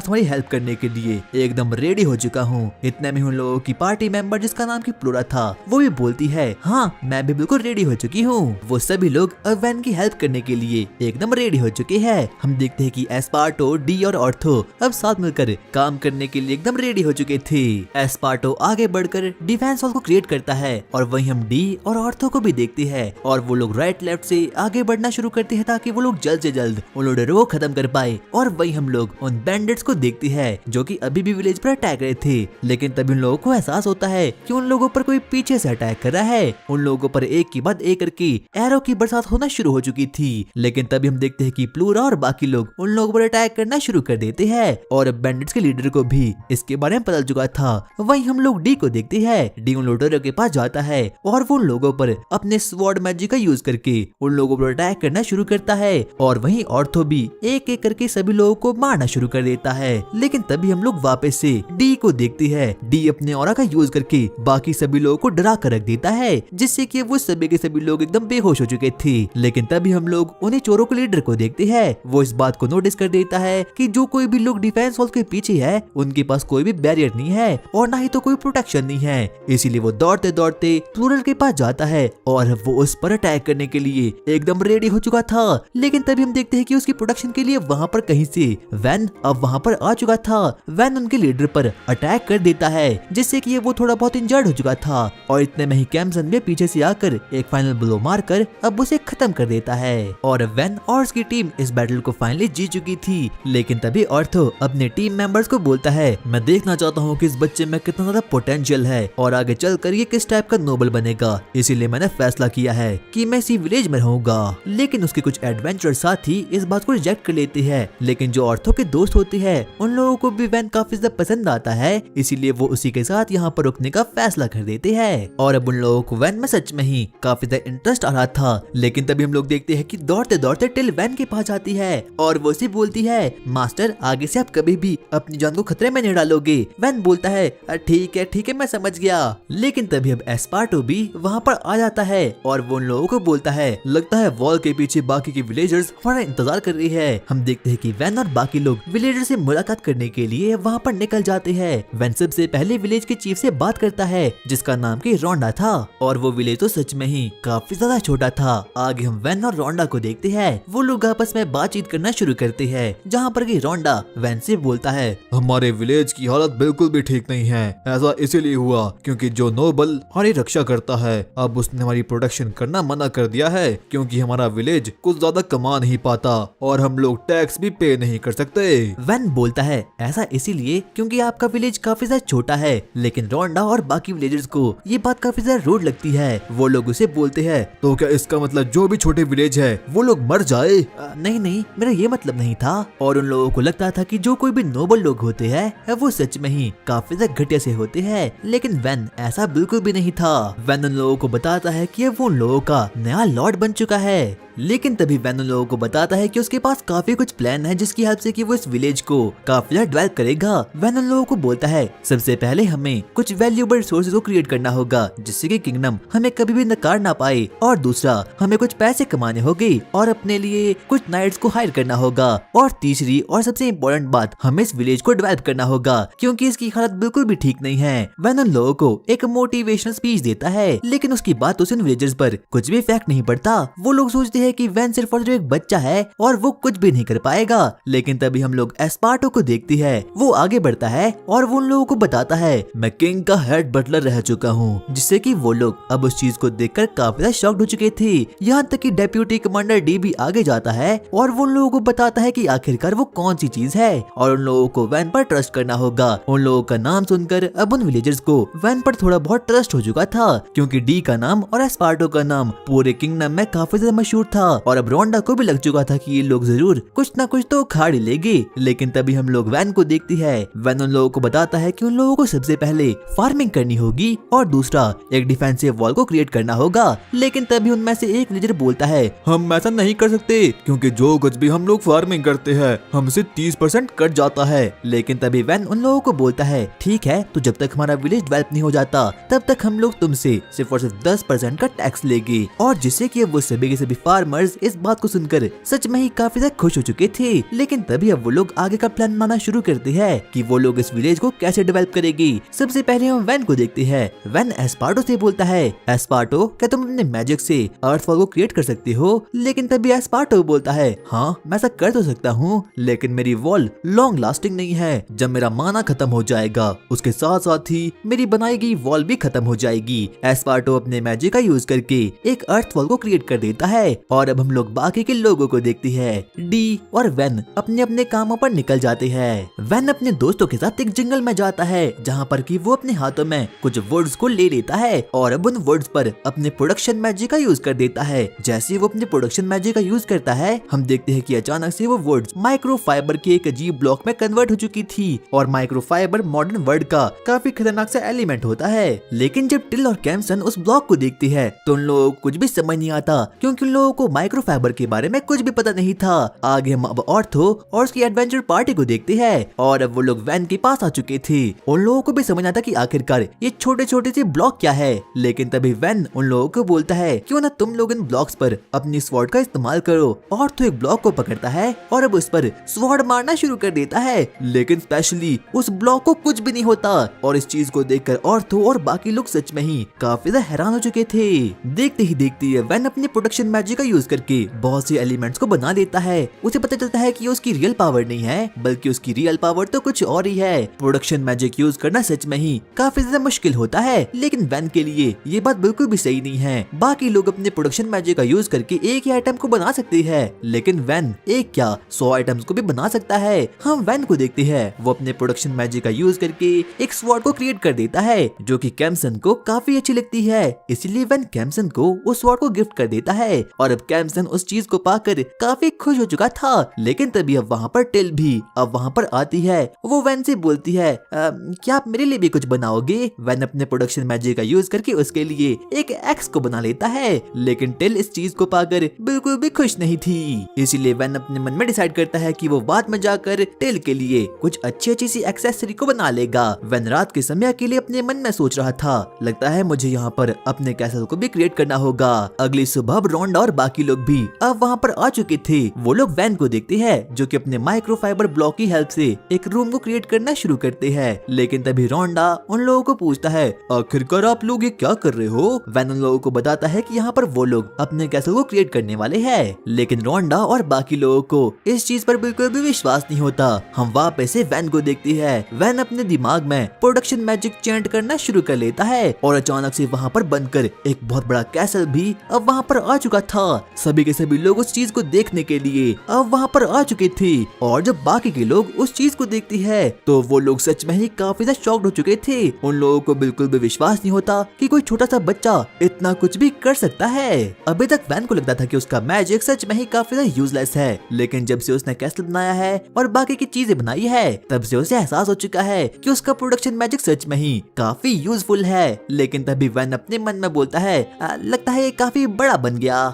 तुम्हारी हेल्प करने के लिए एकदम रेडी हो चुका हूँ। इतने में उन लोगों की पार्टी मेंबर जिसका नाम की प्लोरा था वो भी बोलती है हाँ मैं भी बिल्कुल रेडी हो चुकी हूँ। वो सभी लोग अब वैन की हेल्प करने के लिए एकदम रेडी हो चुके हैं। हम देखते हैं कि एस्पार्टो, डी और ऑर्थो अब साथ मिलकर काम करने के लिए एकदम रेडी हो चुके थे। एस्पार्टो आगे बढ़कर डिफेंस वॉल को क्रिएट करता है और वहीं हम डी और ऑर्थो को भी देखते हैं और वो लोग राइट लेफ्ट से आगे बढ़ना शुरू करते हैं ताकि वो लोग जल्द से जल्द उन लोडरों को खत्म कर पाए। और वहीं हम लोग उन बैंडिट्स को देखते हैं जो कि अभी भी विलेज पर अटैक कर रहे थे, लेकिन तभी उन लोगों को एहसास होता है कि उन लोगों पर कोई पीछे से अटैक कर रहा है। उन लोगों पर एक के बाद एक करके एरो की बरसात होना शुरू हो चुकी थी, लेकिन तभी हम देखते हैं कि प्लूरा और बाकी लोग उन लोगों पर अटैक करना शुरू कर देते हैं और बैंडिट्स के लीडर को भी इसके बारे में पता चुका था। वहीं हम लोग डी को देखते हैं। डी उन लोडरों के पास जाता है और वो उन लोगों पर अपने स्वॉर्ड मैजिक का यूज करके उन लोगों पर अटैक करना शुरू करता है और वहीं ऑर्थो भी एक एक करके सभी लोगों को मारना शुरू कर देता है। लेकिन तभी हम लोग वापस से डी को देखते हैं। डी अपने ऑरा का यूज करके बाकी सभी लोगों को डरा कर रख देता है जिससे कि वो सभी के सभी लोग एकदम बेहोश हो चुके थे। लेकिन तभी हम लोग उन्हें चोरों के लीडर को देखते हैं। वो इस बात को नोटिस कर देता है कि जो कोई भी लोग डिफेंस वॉल के पीछे है उनके पास कोई भी बैरियर नहीं है और ना ही तो कोई प्रोटेक्शन नहीं है, इसीलिए वो दौड़ते दौड़ते प्लूरल के पास जाता है और वो उस पर अटैक करने के लिए एकदम रेडी हो चुका था। लेकिन तभी हम देखते हैं कि उसकी प्रोटेक्शन के लिए वहाँ पर कहीं से वैन अब वहाँ पर आ चुका था। वैन उनके लीडर पर अटैक कर देता है जिससे कि वो थोड़ा बहुत इंजर्ड हो चुका था और इतने में ही कैम्सन भी पीछे से आकर एक फाइनल ब्लो मारकर अब उसे खत्म कर देता है और वैन और उसकी टीम इस बैटल को फाइनली जीत चुकी थी। लेकिन तभी ऑर्थो अपने टीम मेंबर्स को बोलता है मैं देखना चाहता हूँ कि इस बच्चे में कितना ज्यादा पोटेंशियल है और आगे चलकर ये किस टाइप का नोबल बनेगा, इसीलिए मैंने फैसला किया है कि मैं इसी विलेज में रहूंगा। लेकिन उसके कुछ एडवेंचर साथी इस बात को रिजेक्ट कर लेते हैं, लेकिन जो ऑर्थो के दोस्त होते हैं उन लोगों को भी वैन काफी ज्यादा पसंद आता है, इसीलिए वो उसी के साथ यहाँ पर रुकने का फैसला कर देते हैं। और अब उन लोगों को वैन में सच में ही काफी ज्यादा इंटरेस्ट आ रहा था। लेकिन तभी हम लोग देखते हैं कि दौड़ते दौड़ते टिल वैन के पास आती है और वो उसे बोलती है मास्टर आगे से आप कभी भी अपनी जान को खतरे में नहीं डालोगे। वैन बोलता है ठीक है मैं समझ गया। लेकिन तभी अब एस्पार्टो भी वहाँ पर आ जाता है और वो उन लोगों को बोलता है लगता है वॉल के पीछे बाकी के विलेजर्स हमारा इंतजार कर रही है। हम देखते हैं कि वैन और बाकी लोग विलेजर से मुलाकात करने के लिए वहाँ पर निकल जाते हैं। वैन सबसे पहले विलेज के चीफ से बात करता है जिसका नाम की रोंडा था और वो विलेज तो सच में ही काफी ज्यादा छोटा था। आगे हम वैन और रोंडा को देखते हैं। वो लोग आपस में बातचीत करना शुरू करते हैं जहाँ पर कि रोंडा वैन से बोलता है हमारे विलेज की हालत बिल्कुल भी ठीक नहीं है। ऐसा इसीलिए हुआ क्योंकि जो नोबल हमारी रक्षा करता है अब उसने हमारी प्रोटेक्शन करना मना कर दिया है क्योंकि हमारा विलेज कुछ ज्यादा कमा नहीं पाता और हम लोग टैक्स भी पे नहीं कर सकते। वैन बोलता है ऐसा इसीलिए क्योंकि आपका विलेज काफी ज्यादा छोटा है। लेकिन रोंडा और बाकी विलेजर्स को ये बात काफी ज्यादा रूड लगती है। वो लोग उसे बोलते हैं तो क्या इसका मतलब जो भी छोटे विलेज है वो लोग मर जाए? नहीं मेरा ये मतलब नहीं था। और उन लोगों को लगता था कि जो कोई भी नोबल लोग होते हैं वो सच में ही काफी ज्यादा घटिया से होते हैं, लेकिन वैन ऐसा बिल्कुल भी नहीं था। वैन उन लोगों को बताता है कि वो उन लोगों का नया लॉर्ड बन चुका है। लेकिन तभी वैन उन लोगों को बताता है कि उसके पास काफी कुछ प्लान है जिसकी हेल्प से कि वो इस विलेज को काफी ज्यादा डेवलप करेगा। वैन उन लोगों को बोलता है सबसे पहले हमें कुछ वैल्यूएबल रिसोर्सेज को क्रिएट करना होगा जिससे कि किंगडम हमें कभी भी नकार ना पाए, और दूसरा हमें कुछ पैसे कमाने होंगे और अपने लिए कुछ नाइट्स को हायर करना होगा, और तीसरी और सबसे इम्पोर्टेंट बात हमें इस विलेज को डेवलप करना होगा क्योंकि इसकी हालत बिल्कुल भी ठीक नहीं है। वैन उन लोगों को एक मोटिवेशनल स्पीच देता है, लेकिन उसकी बात उस विलेजर्स पर कुछ भी इफेक्ट नहीं पड़ता। वो लोग सोचते है कि वैन सिर्फ और सिर्फ एक बच्चा है और वो कुछ भी नहीं कर पाएगा। लेकिन तभी हम लोग एस्पार्टो को देखते हैं। वो आगे बढ़ता है और वो उन लोगों को बताता है मैं किंग का हेड बटलर रह चुका हूँ, जिससे कि वो लोग अब उस चीज को देखकर काफी ज्यादा शॉक्ड हो चुके थे। यहाँ तक कि डेप्यूटी कमांडर डी भी आगे जाता है और वो उन लोगों को बताता है कि आखिरकार वो कौन सी चीज है और उन लोगों को वैन पर ट्रस्ट करना होगा। उन लोगों का नाम सुनकर अब उन विलेजर्स को वैन पर थोड़ा बहुत ट्रस्ट हो चुका था क्योंकि डी का नाम और एस्पार्टो का नाम पूरे किंगडम में काफी ज्यादा मशहूर था और अब रोंडा को भी लग चुका था कि ये लोग जरूर कुछ ना कुछ तो उखाड़ ही लेंगे। लेकिन तभी हम लोग वैन को देखती है। वैन उन लोगों को बताता है कि उन लोगों को सबसे पहले फार्मिंग करनी होगी और दूसरा एक डिफेंसिव वॉल को क्रिएट करना होगा। लेकिन तभी उनमें से एक विलेजर बोलता है, हम ऐसा नहीं कर सकते क्योंकि जो कुछ भी हम लोग फार्मिंग करते हैं हमसे 30% कट जाता है। लेकिन तभी वैन उन लोगों को बोलता है, ठीक है, तो जब तक हमारा विलेज डेवलप नहीं हो जाता तब तक हम लोग तुमसे सिर्फ और सिर्फ 10% का टैक्स लेंगे। और जिससे कि अब वो सभी के सभी फार्मर्स इस बात को सुनकर सच में ही काफी ज्यादा खुश हो चुके थे। लेकिन तभी अब वो लोग आगे का प्लान बनाना शुरू करते हैं कि वो लोग इस विलेज को कैसे डेवलप करेगी। सबसे पहले हम वैन को देखते हैं। वैन एस्पार्टो से बोलता है, एस्पार्टो, क्या तुम अपने मैजिक से अर्थफॉल को क्रिएट कर सकते हो? लेकिन तभी एस्पार्टो बोलता है, हाँ मैं ऐसा कर तो सकता हूँ, लेकिन मेरी वॉल लॉन्ग लास्टिंग नहीं है। जब मेरा माना खत्म हो जाएगा उसके साथ साथ ही मेरी बनाई गई वॉल भी खत्म हो जाएगी। एस्पार्टो अपने मैजिक का यूज करके एक अर्थ वॉल को क्रिएट कर देता है। और अब हम लोग बाकी के लोगों को देखते हैं। डी और वैन अपने अपने कामों पर निकल जाते हैं। वैन अपने दोस्तों के साथ एक जंगल में जाता है जहाँ पर कि वो अपने हाथों में कुछ वुड्स को ले लेता है और अब उन वुड्स पर अपने प्रोडक्शन मैजिक का यूज कर देता है। जैसे वो अपने प्रोडक्शन मैजिक का यूज करता है हम देखते हैं कि अचानक से वो वुड्स माइक्रोफाइबर के एक अजीब ब्लॉक में कन्वर्ट हो चुकी थी। और माइक्रोफाइबर मॉडर्न वर्ल्ड का काफी खतरनाक सा एलिमेंट होता है। लेकिन जब टिल और कैम्सन उस ब्लॉक को देखती है तो उन लोगों को कुछ भी समझ नहीं आता क्योंकि उन लोगों को माइक्रोफाइबर के बारे में कुछ भी पता नहीं था। आगे हम अब ऑर्थो और उसकी एडवेंचर पार्टी को देखते हैं और अब वो लोग वैन के पास आ चुके थे। उन लोगों को भी समझ आता कि आखिरकार ये छोटे छोटे से ब्लॉक क्या है। लेकिन तभी वैन उन लोगों को बोलता है, क्यों ना तुम लोग इन ब्लॉक्स पर अपनी स्वॉर्ड का इस्तेमाल करो। ऑर्थो एक ब्लॉक को पकड़ता है और अब उस पर स्वॉर्ड मारना शुरू कर देता है। लेकिन स्पेशली उस ब्लॉक को कुछ भी नहीं होता और इस चीज को देखकर ऑर्थो और बाकी लोग सच में ही काफी ज्यादा हैरान हो चुके थे। देखते ही देखते वैन अपने प्रोडक्शन मैजिक का यूज करके बहुत से एलिमेंट्स को बना देता है। उसे पता चलता है कि उसकी रियल पावर नहीं है बल्कि उसकी रियल पावर तो कुछ और ही है। प्रोडक्शन मैजिक यूज करना सच में ही काफी ज्यादा मुश्किल होता है। लेकिन वैन के लिए ये बात बिल्कुल भी सही नहीं है। बाकी लोग अपने प्रोडक्शन मैजिक का यूज करके एक ही आइटम को बना सकते हैं लेकिन वैन एक क्या 100 आइटम्स को भी बना सकता है। हम वैन को देखते हैं वो अपने प्रोडक्शन मैजिक का यूज करके एक स्वॉर्ड को क्रिएट कर देता है जो कि कैम्सन को काफी अच्छी लगती है। इसलिए वैन कैम्सन को उस स्वॉर्ड को गिफ्ट कर देता है और अब कैम्सन उस चीज को पाकर काफी खुश हो चुका था। लेकिन तभी अब वहाँ पर टिल भी अब वहाँ पर आती है। वो वैन से बोलती है, क्या आप मेरे लिए भी कुछ बनाओगे? वैन अपने प्रोडक्शन मैजिक का यूज करके उसके लिए एक एक्स को बना लेता है। लेकिन टिल इस चीज को पाकर बिल्कुल भी खुश नहीं थी। इसीलिए वैन अपने मन में डिसाइड करता है कि वो बाद में जाकर टिल के लिए कुछ अच्छी सी एक्सेसरी को बना लेगा। वैन रात के समय के लिए अपने मन में सोच रहा था, लगता है मुझे यहाँ पर अपने कैसल को भी क्रिएट करना होगा। अगली सुबह रोंडा और बाकी लोग भी अब वहाँ पर आ चुके थे। वो लोग वैन को देखते हैं जो कि अपने माइक्रोफाइबर ब्लॉक की हेल्प से एक रूम को क्रिएट करना शुरू करते हैं। लेकिन तभी रोंडा उन लोगों को पूछता है, आखिरकार आप लोग ये क्या कर रहे हो? वैन उन लोगों को बताता है कि यहाँ पर वो लोग अपने कैसल को क्रिएट करने वाले हैं। लेकिन रोंडा और बाकी लोगों को इस चीज पर बिल्कुल भी विश्वास नहीं होता। हम वापस से वैन को देखते हैं। वैन अपने दिमाग में प्रोडक्शन मैजिक चैंट करना शुरू कर लेता है और अचानक से वहाँ पर बनकर एक बहुत बड़ा कैसल भी अब वहाँ पर आ चुका था। सभी के सभी लोग उस चीज को देखने के लिए अब वहाँ पर आ चुके थे और जब बाकी के लोग उस चीज को देखते हैं तो वो लोग सच में ही काफी ज्यादा शॉक्ड हो चुके थे। उन लोगों को बिल्कुल भी विश्वास नहीं होता कि कोई छोटा सा बच्चा इतना कुछ भी कर सकता है। अभी तक वैन को लगता था कि उसका मैजिक सच में ही काफी ज्यादा यूजलेस है, लेकिन जब से उसने कैसल बनाया है और बाकी की चीजें बनाई है तब से उसे एहसास हो चुका है कि उसका प्रोडक्शन मैजिक सच में ही काफी यूजफुल है। लेकिन तभी वैन अपने मन में बोलता है, लगता है ये काफी बड़ा बन गया।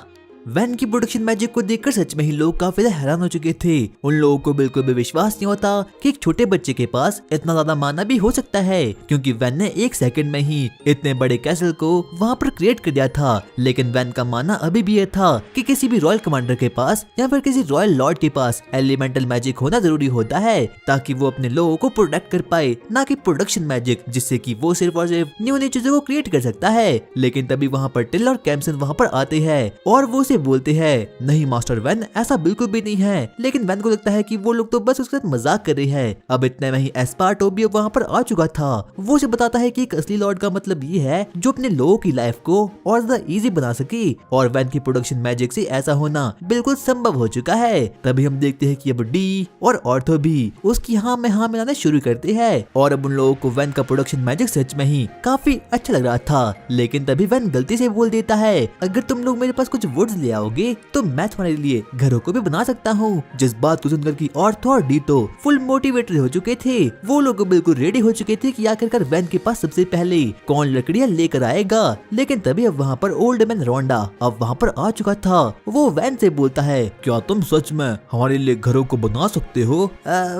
वैन की प्रोडक्शन मैजिक को देखकर सच में ही लोग काफी ज्यादा हैरान हो चुके थे। उन लोगों को बिल्कुल भी विश्वास नहीं होता कि एक छोटे बच्चे के पास इतना ज्यादा माना भी हो सकता है, क्योंकि वैन ने एक सेकंड में ही इतने बड़े कैसल को वहां पर क्रिएट कर दिया था। लेकिन वैन का मानना अभी भी ये था कि किसी भी रॉयल कमांडर के पास या फिर किसी रॉयल लॉर्ड के पास एलिमेंटल मैजिक होना जरूरी होता है ताकि वो अपने लोगों को प्रोटेक्ट कर पाए, ना कि प्रोडक्शन मैजिक जिससे कि वो सिर्फ और सिर्फ न्यू न्यू चीजों को क्रिएट कर सकता है। लेकिन तभी वहाँ पर टिल और कैम्सन वहाँ पर आते हैं और वो बोलते हैं, नहीं मास्टर वैन, ऐसा बिल्कुल भी नहीं है। लेकिन वैन को लगता है कि वो लोग तो बस उसके साथ मजाक कर रहे हैं। अब इतने में ही एस्पार्टो भी वहाँ पर आ चुका था। वो उसे बताता है कि एक असली लॉर्ड का मतलब ये है जो अपने लोगों की लाइफ को और ज्यादा इजी बना सके, और वैन की प्रोडक्शन मैजिक से ऐसा होना बिल्कुल संभव हो चुका है। तभी हम देखते हैं कि अब डी और ऑर्थो भी उसकी हाँ में हाँ मिलाना शुरू करते हैं और अब उन लोगों को वैन का प्रोडक्शन मैजिक सच में ही काफी अच्छा लग रहा था। लेकिन तभी वैन गलती से बोल देता है, अगर तुम लोग मेरे पास कुछ वुड्स ले आओगे तो मैं तुम्हारे लिए घरों को भी बना सकता हूँ। जिस बात को सुनकर की ऑर्थो और डी तो फुल मोटिवेटेड हो चुके थे। वो लोग बिल्कुल रेडी हो चुके थे कि आखिरकार वैन के पास सबसे पहले कौन लकड़ियाँ लेकर आएगा। लेकिन तभी अब वहाँ पर ओल्ड मैन रोंडा अब वहाँ पर आ चुका था। वो वैन से बोलता है, क्या तुम सच में हमारे लिए घरों को बना सकते हो?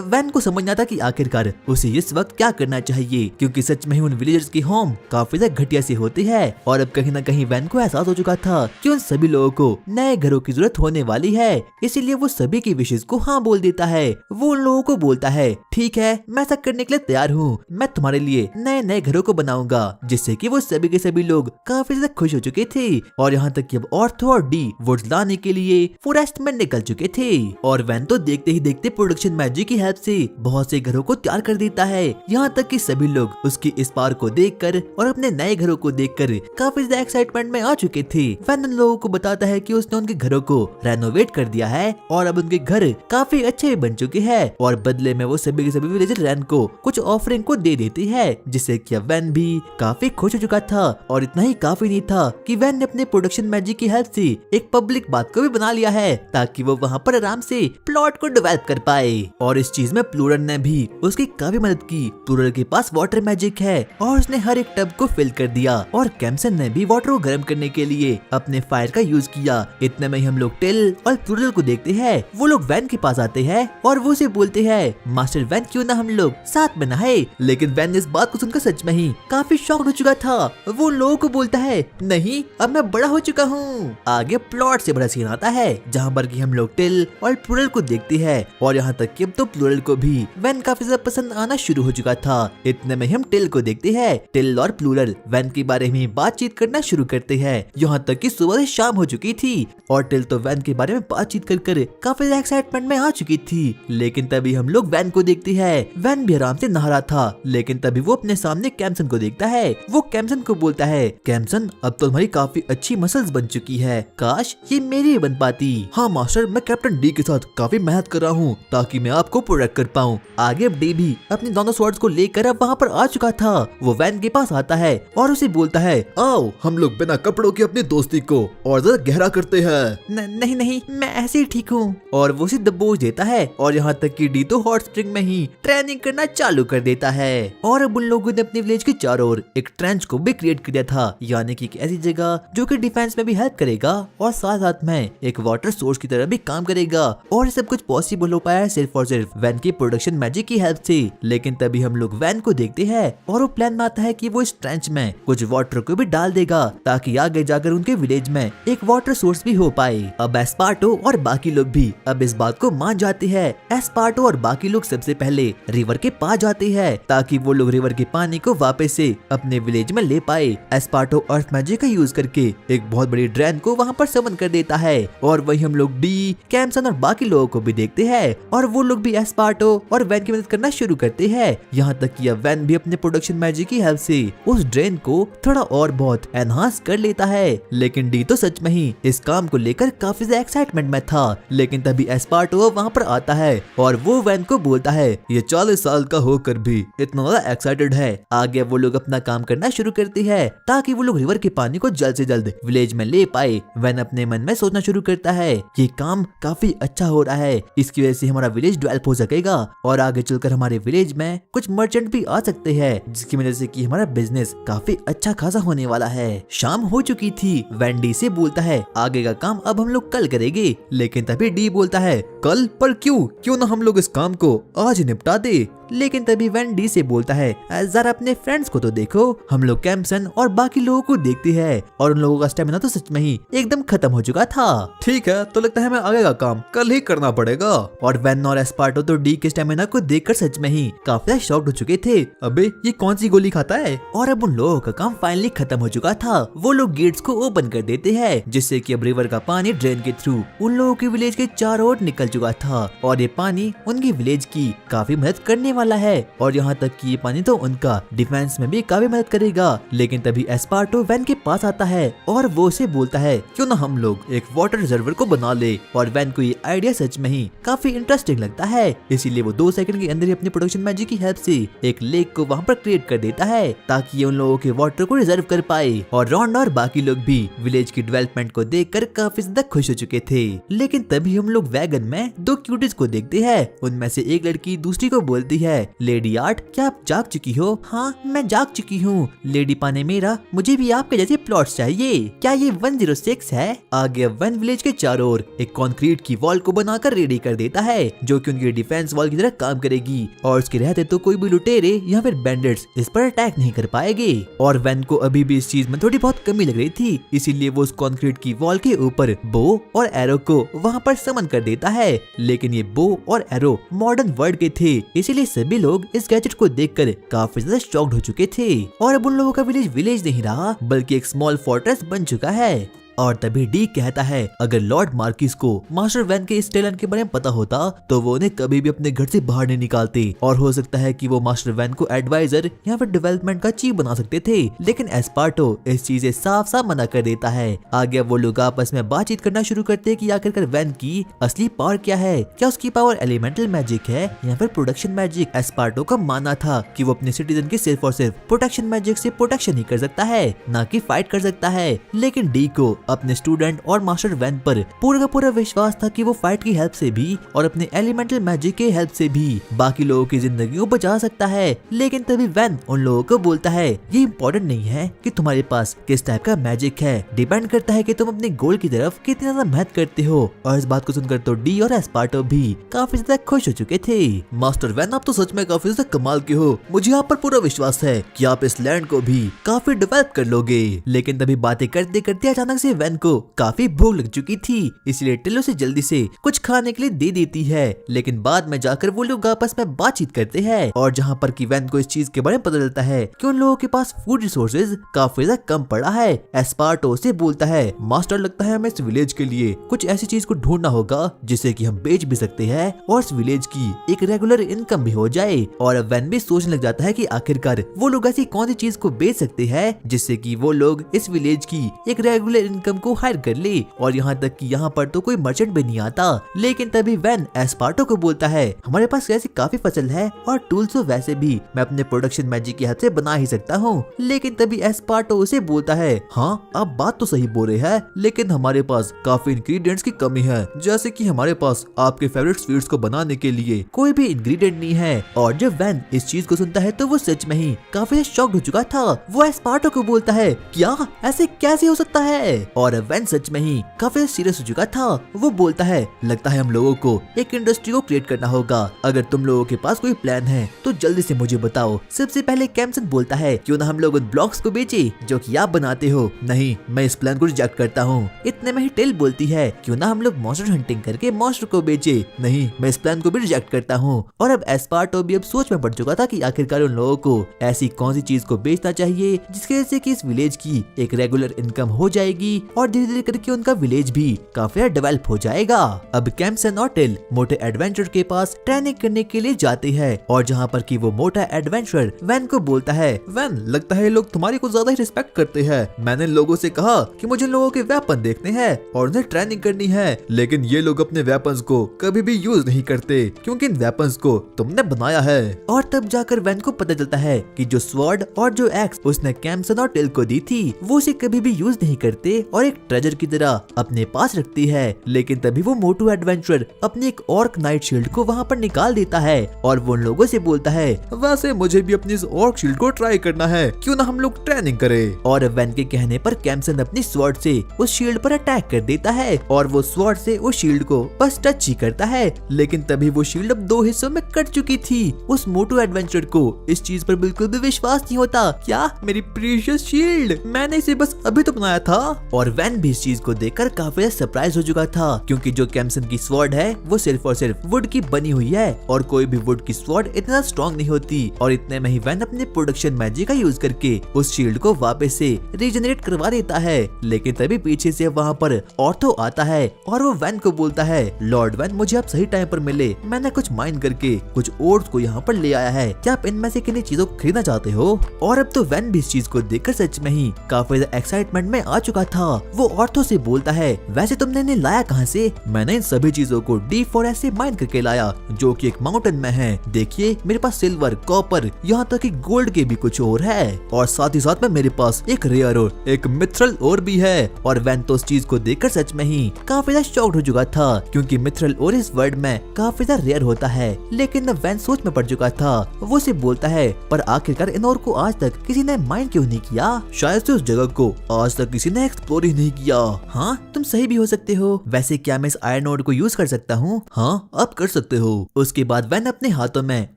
वैन को समझना था कि आखिरकार उसे इस वक्त क्या करना चाहिए, क्योंकि सच में ही उन विलेजर्स की होम काफी ज्यादा घटिया सी होती है। और अब कहीं न कहीं वैन को एहसास हो चुका था कि उन सभी लोगों को नए घरों की जरूरत होने वाली है। इसीलिए वो सभी की विशेष को हाँ बोल देता है। वो उन लोगों को बोलता है, ठीक है, मैं ऐसा करने के लिए तैयार हूँ। मैं तुम्हारे लिए नए नए घरों को बनाऊंगा। जिससे कि वो सभी के सभी लोग काफी ज्यादा खुश हो चुके थे। और यहाँ तक कि अब ऑर्थो और डी वुड्स लाने के लिए फॉरेस्ट में निकल चुके थे। और वैन तो देखते ही देखते प्रोडक्शन मैजिक की हेल्प से बहुत से घरों को तैयार कर देता है। यहाँ तक कि सभी लोग उसकी इस पार को देखकर और अपने नए घरों को देखकर काफी ज्यादा एक्साइटमेंट में आ चुके थे। वैन उन लोगों को बताता है कि उसने उनके घरों को रेनोवेट कर दिया है और अब उनके घर काफी अच्छे बन चुके हैं। और बदले में वो सभी के सभी विलेजर वैन को कुछ ऑफरिंग को दे देती है, जिससे कि वैन भी काफी खुश हो चुका था। और इतना ही काफी नहीं था कि वैन ने अपने प्रोडक्शन मैजिक की हेल्प से एक पब्लिक बात को भी बना लिया है, ताकि वो वहाँ पर आराम से प्लॉट को डेवलप कर पाए। और इस चीज में प्लूरल ने भी उसकी काफी मदद की। प्लूरल के पास वाटर मैजिक है और उसने हर एक टब को फिल कर दिया। और कैम्सन ने भी वाटर को गर्म करने के लिए अपने फायर का यूज किया। इतने में ही हम लोग टिल और प्लूरल को देखते हैं। वो लोग वैन के पास आते हैं और वो उसे बोलते हैं, मास्टर वैन, क्यों ना हम लोग साथ में नहाए। लेकिन वैन इस बात को सुनकर सच में ही काफी शॉक हो चुका था। वो लोगों को बोलता है, नहीं, अब मैं बड़ा हो चुका हूँ। आगे प्लॉट से बड़ा सीन आता है, जहाँ पर कि हम लोग टिल और प्लूरल को देखते हैं। और यहाँ तक कि अब तो प्लूरल को भी वैन काफी ज्यादा पसंद आना शुरू हो चुका था। इतने में हम टिल को देखते हैं। टिल और प्लूरल वैन के बारे में बातचीत करना शुरू करते हैं। यहाँ तक कि सुबह से शाम हो चुकी थी और टिल तो वैन के बारे में बातचीत कर काफी ज्यादा एक्साइटमेंट में आ चुकी थी। लेकिन तभी हम लोग वैन को देखते हैं। वैन भी आराम से नहा रहा था, लेकिन तभी वो अपने सामने कैम्सन को देखता है। वो कैम्सन को बोलता है, कैम्सन, अब तो तुम्हारी काफी अच्छी मसल्स बन चुकी है, काश ये मेरी बन पाती। हाँ मास्टर, मैं कैप्टन डी के साथ काफी मेहनत कर रहा हूँ ताकि मैं आपको प्रोटेक्ट कर पाऊँ। आगे अब डी भी अपने दोनों स्वॉर्ड्स को लेकर अब वहाँ पर आ चुका था। वो वैन के पास आता है और उसे बोलता है, आओ हम लोग बिना कपड़ों की अपनी दोस्ती को और ज्यादा गहरा करते हैं। नहीं नहीं, मैं ऐसे ही ठीक हूँ। और वो उसे दबोच देता है। और यहाँ तक कि डी तो हॉट स्प्रिंग में ही ट्रेनिंग करना चालू कर देता है। और अब उन लोगों ने अपने विलेज के चारों ओर एक ट्रेंच को भी क्रिएट किया था, यानी कि एक ऐसी जगह जो कि डिफेंस में भी हेल्प करेगा और साथ साथ में एक वाटर सोर्स की तरह भी काम करेगा। और ये सब कुछ पॉसिबल हो पाया है सिर्फ और सिर्फ वैन की प्रोडक्शन मैजिक की हेल्प से। लेकिन तभी हम लोग वैन को देखते हैं और वो प्लान में आता है कि वो इस ट्रेंच में कुछ वाटर को भी डाल देगा, ताकि आगे जाकर उनके विलेज में एक वाटर सोर्स भी हो पाए। अब एस्पार्टो और बाकी लोग भी अब इस बात को मान जाते हैं। एस्पार्टो और बाकी लोग सबसे पहले रिवर के पास जाते हैं, ताकि वो लोग रिवर के पानी को वापस से अपने विलेज में ले पाए। एस्पार्टो अर्थ मैजिक का यूज करके एक बहुत बड़ी ड्रैगन को वहाँ पर समन कर देता है। और वही हम लोग डी, कैम्सन और बाकी लोगों को भी देखते हैं और वो लोग भी एस्पार्टो और वैन की मदद करना शुरू करते हैं। यहाँ तक कि अब वैन भी अपने प्रोडक्शन मैजिक की हेल्प से उस ड्रेन को थोड़ा और बहुत एनहांस कर लेता है। लेकिन डी तो सच में ही इस काम को लेकर काफी ज्यादा एक्साइटमेंट में था। लेकिन तभी एस्पार्टो वहाँ पर आता है और वो वैन को बोलता है, ये 40 साल का होकर भी इतना ज्यादा एक्साइटेड है। आगे वो लोग अपना काम करना शुरू करते हैं, ताकि वो लोग रिवर के पानी को जल्द से जल्द विलेज में ले पाए। वैन अपने मन में सोचना शुरू करता है, ये काम काफी अच्छा हो रहा है, इसकी वजह से हमारा विलेज डेवलप हो सकेगा और आगे चलकर हमारे विलेज में कुछ मर्चेंट भी आ सकते हैं, जिसकी वजह से कि हमारा बिजनेस काफी अच्छा खासा होने वाला है। शाम हो चुकी थी। वैन डी से बोलता है, आगे का काम अब हम लोग कल करेंगे। लेकिन तभी डी बोलता है, कल? पर क्यों ना हम लोग इस काम को आज निपटा दे। लेकिन तभी वैन डी से बोलता है, जरा अपने फ्रेंड्स को तो देखो। हम लोग कैम्सन और बाकी लोगों को देखते हैं और उन लोगों का स्टेमिना तो सच में ही एकदम खत्म हो चुका था। ठीक है, तो लगता है मैं आगे का काम कल ही करना पड़ेगा। और वैन और एस्पार्टो तो डी के स्टेमिना को देखकर सच में ही काफी शॉक्ड हो चुके थे। अबे ये कौन सी गोली खाता है? और अब उन लोगों का काम फाइनली खत्म हो चुका था। वो लोग गेट्स को ओपन कर देते हैं, जिससे कि अब रिवर का पानी ड्रेन के थ्रू उन लोगों के विलेज के चारों ओर निकल चुका था। और ये पानी उनकी विलेज की काफी मदद करने वाला है और यहाँ तक कि ये पानी तो उनका डिफेंस में भी काफी मदद करेगा। लेकिन तभी एस्पार्टो वैन के पास आता है और वो उसे बोलता है क्यों ना हम लोग एक वाटर रिजर्वर को बना ले। और वैन को ये आइडिया सच में ही काफी इंटरेस्टिंग लगता है, इसीलिए वो 2 सेकंड के अंदर ही अपनी प्रोडक्शन मैजिक की हेल्प से एक लेक को वहाँ पर क्रिएट कर देता है ताकि ये उन लोगों के वाटर को रिजर्व कर पाए। और रॉन और बाकी लोग भी विलेज की डेवलपमेंट को देखकर काफी ज्यादा खुश हो चुके थे। लेकिन तभी हम लोग वैगन में 2 क्यूटीज को देखते हैं। उनमें से एक लड़की दूसरी को बोलती है, लेडी आर्ट क्या आप जाग चुकी हो? हाँ मैं जाग चुकी हूँ। लेडी पाने मेरा, मुझे भी आपके जैसे प्लॉट्स चाहिए। क्या ये 106 है? आगे वन विलेज के चारों ओर एक कंक्रीट की वॉल को बनाकर रेडी कर देता है जो कि उनकी डिफेंस वॉल की तरह काम करेगी और उसके रहते तो कोई भी लुटेरे या फिर बैंडिट्स इस पर अटैक नहीं कर पाएंगे। और वैन को अभी भी इस चीज में थोड़ी बहुत कमी लग रही थी, इसीलिए वो उस कंक्रीट की वॉल के ऊपर बो और एरो को वहाँ पर समन कर देता है। लेकिन ये बो और एरो मॉडर्न वर्ल्ड के थे, इसीलिए सभी लोग इस गैजेट को देखकर काफी ज्यादा शॉक्ड हो चुके थे। और अब उन लोगों का विलेज नहीं रहा बल्कि एक स्मॉल फोर्ट्रेस बन चुका है। और तभी डी कहता है अगर लॉर्ड मार्किस को मास्टर वैन के इस टैलेंट के बारे में पता होता तो वो उन्हें कभी भी अपने घर से बाहर नहीं निकालते और हो सकता है कि वो मास्टर वैन को एडवाइजर या फिर डेवलपमेंट का चीफ बना सकते थे। लेकिन एस्पार्टो इस चीज से साफ साफ मना कर देता है। आगे वो लोग आपस में बातचीत करना शुरू करते हैं कि आखिरकार वैन की असली पावर क्या है, क्या उसकी पावर एलिमेंटल मैजिक है या फिर प्रोडक्शन मैजिक। एस्पार्टो का मानना था कि वो अपने सिटीजन की सिर्फ और सिर्फ प्रोटेक्शन मैजिक से प्रोटेक्शन ही कर सकता है, ना कि फाइट कर सकता है। लेकिन डी को अपने स्टूडेंट और मास्टर वैन पर पूरा का पूरा विश्वास था कि वो फाइट की हेल्प से भी और अपने एलिमेंटल मैजिक के हेल्प से भी बाकी लोगों की जिंदगी को बचा सकता है। लेकिन तभी वैन उन लोगों को बोलता है ये इम्पोर्टेंट नहीं है कि तुम्हारे पास किस टाइप का मैजिक है, डिपेंड करता है कि तुम अपने गोल की तरफ कितना ज्यादा मेहनत करते हो। और इस बात को सुनकर तो डी और एस्पार्टो भी काफी ज्यादा खुश हो चुके थे। मास्टर वैन आप तो सच में काफी ज्यादा कमाल के हो, मुझे आप पर पूरा विश्वास है कि आप इस लैंड को भी काफी डेवलप कर लोगे। लेकिन तभी बातें करते करते अचानक से वैन को काफी भूख लग चुकी थी, इसलिए टिलो से जल्दी से कुछ खाने के लिए दे देती है। लेकिन बाद में जाकर वो लोग आपस में बातचीत करते हैं और जहाँ पर कि वैन को इस चीज के बारे में पता चलता है कि उन लोगों के पास फूड रिसोर्सेज काफी ज्यादा कम पड़ा है। एस्पार्टो से बोलता है मास्टर लगता है हमें इस विलेज के लिए कुछ ऐसी चीज को ढूंढना होगा जिसे कि हम बेच भी सकते हैं और इस विलेज की एक रेगुलर इनकम भी हो जाए। और अब वैन भी सोचने लग जाता है कि आखिरकार वो लोग ऐसी कौन सी चीज को बेच सकते हैं जिससे कि वो लोग इस विलेज की एक रेगुलर इनकम को हायर कर ले। और यहाँ तक कि यहाँ पर तो कोई मर्चेंट भी नहीं आता। लेकिन तभी वैन एस्पार्टो को बोलता है हमारे पास ऐसी काफी फसल है और टूल्स तो वैसे भी मैं अपने प्रोडक्शन मैजिक की हेल्प से बना ही सकता हूँ। लेकिन तभी एस्पार्टो उसे बोलता है हाँ आप बात तो सही बोल रहे हैं, लेकिन हमारे पास काफी इंग्रेडिएंट्स की कमी है, जैसे कि हमारे पास आपके फेवरेट स्वीट्स को बनाने के लिए कोई भी इंग्रेडिएंट नहीं है। और जब वैन इस चीज को सुनता है तो वो सच में ही काफी शॉक्ड हो चुका था। वो एस्पार्टो को बोलता है क्या ऐसे कैसे हो सकता है? और वैन सच में ही काफी सीरियस हो चुका था। वो बोलता है लगता है हम लोगों को एक इंडस्ट्री को क्रिएट करना होगा, अगर तुम लोगों के पास कोई प्लान है तो जल्दी से मुझे बताओ। सबसे पहले कैम्सन बोलता है क्यों ना हम लोग उन ब्लॉक्स को बेचे जो कि आप बनाते हो। नहीं, मैं इस प्लान को रिजेक्ट करता हूँ। इतने में ही टेल बोलती है क्यों ना हम लोग मॉन्स्टर हंटिंग करके मॉन्स्टर को बेचे। नहीं, मैं इस प्लान को भी रिजेक्ट करता हूँ। और अब एस्पार्टो भी अब सोच में पड़ चुका था कि आखिरकार उन लोगों को ऐसी कौन सी चीज को बेचना चाहिए जिसकी वजह से कि इस विलेज की एक रेगुलर इनकम हो जाएगी और धीरे धीरे करके उनका विलेज भी काफी डेवलप हो जाएगा। अब कैम्सन और टेल मोटे एडवेंचर के पास ट्रेनिंग करने के लिए जाते हैं और जहाँ पर कि वो मोटा एडवेंचर वैन को बोलता है वैन लगता है लोग तुम्हारी कुछ ज्यादा ही रिस्पेक्ट करते हैं। मैंने लोगों से कहा कि मुझे लोगों के वेपन देखने हैं और उन्हें ट्रेनिंग करनी है, लेकिन ये लोग अपने वेपन्स को कभी भी यूज नहीं करते क्योंकि इन वेपन्स को तुमने बनाया है। और तब जाकर वैन को पता चलता है कि जो स्वॉर्ड और जो एक्स उसने कैम्सन और टेल को दी थी वो उसे कभी भी यूज नहीं करते और एक ट्रेजर की तरह अपने पास रखती है। लेकिन तभी वो मोटू एडवेंचर अपनी एक ऑर्क नाइट शील्ड को वहाँ पर निकाल देता है और वो उन लोगों से बोलता है वैसे मुझे भी अपनी इस ऑर्क शील्ड को ट्राई करना है, क्यों ना हम लोग ट्रेनिंग करें। और वैन के कहने पर कैम्सन अपनी स्वॉर्ड से उस शील्ड पर अटैक कर देता है और वो स्वॉर्ड से उस शील्ड को बस टच ही करता है। लेकिन तभी वो शील्ड अब 2 हिस्सों में कट चुकी थी। उस मोटू एडवेंचर को इस चीज पर बिल्कुल भी विश्वास नहीं होता। क्या मेरी प्रीशियस शील्ड, मैंने इसे बस अभी तो बनाया था। और वैन भी इस चीज को देखकर काफी सरप्राइज हो चुका था, क्योंकि जो कैम्सन की स्वॉर्ड है वो सिर्फ और सिर्फ वुड की बनी हुई है और कोई भी वुड की स्वॉर्ड इतना स्ट्रॉन्ग नहीं होती। और इतने में ही वैन अपने प्रोडक्शन मैजिक का यूज करके उस शील्ड को वापस से रीजनरेट करवा देता है। लेकिन तभी पीछे से वहाँ पर ऑर्थो आता है और वो वैन को बोलता है, लॉर्ड वैन मुझे आप सही टाइम पर मिले, मैंने कुछ माइन करके कुछ ओर्स को यहाँ पर ले आया है, क्या आप इनमें से किन्हीं चीजों को खरीदना चाहते हो? और अब तो वैन भी इस चीज को देखकर सच में ही काफी एक्साइटमेंट में आ चुका था। वो ऑर्थो से बोलता है, वैसे तुमने इन्हें लाया कहाँ से? मैंने इन सभी चीजों को डीप फॉरेस्ट से माइन करके लाया जो कि एक माउंटेन में है। देखिए मेरे पास सिल्वर, कॉपर, यहाँ तक कि गोल्ड के भी कुछ और है और साथ ही साथ में मेरे पास एक रेयर और एक मिथरल और भी है। और वैन तो उस चीज को देखकर सच में ही काफी ज्यादा शॉक्ड हो चुका था, क्योंकि मिथरल और इस वर्ल्ड में काफी ज्यादा रेयर होता है। लेकिन वैन सोच में पड़ चुका था। वो उसे बोलता है, पर आखिरकार इन और को आज तक किसी ने माइन क्यों नहीं किया? शायद से उस जगह को आज तक किसी ने एक्सप्लोर ही नहीं किया। हाँ तुम सही भी हो सकते हो। वैसे क्या मैं इस आयरन ओर को यूज कर सकता हूँ? हाँ आप कर सकते हो। उसके बाद वैन अपने हाथों में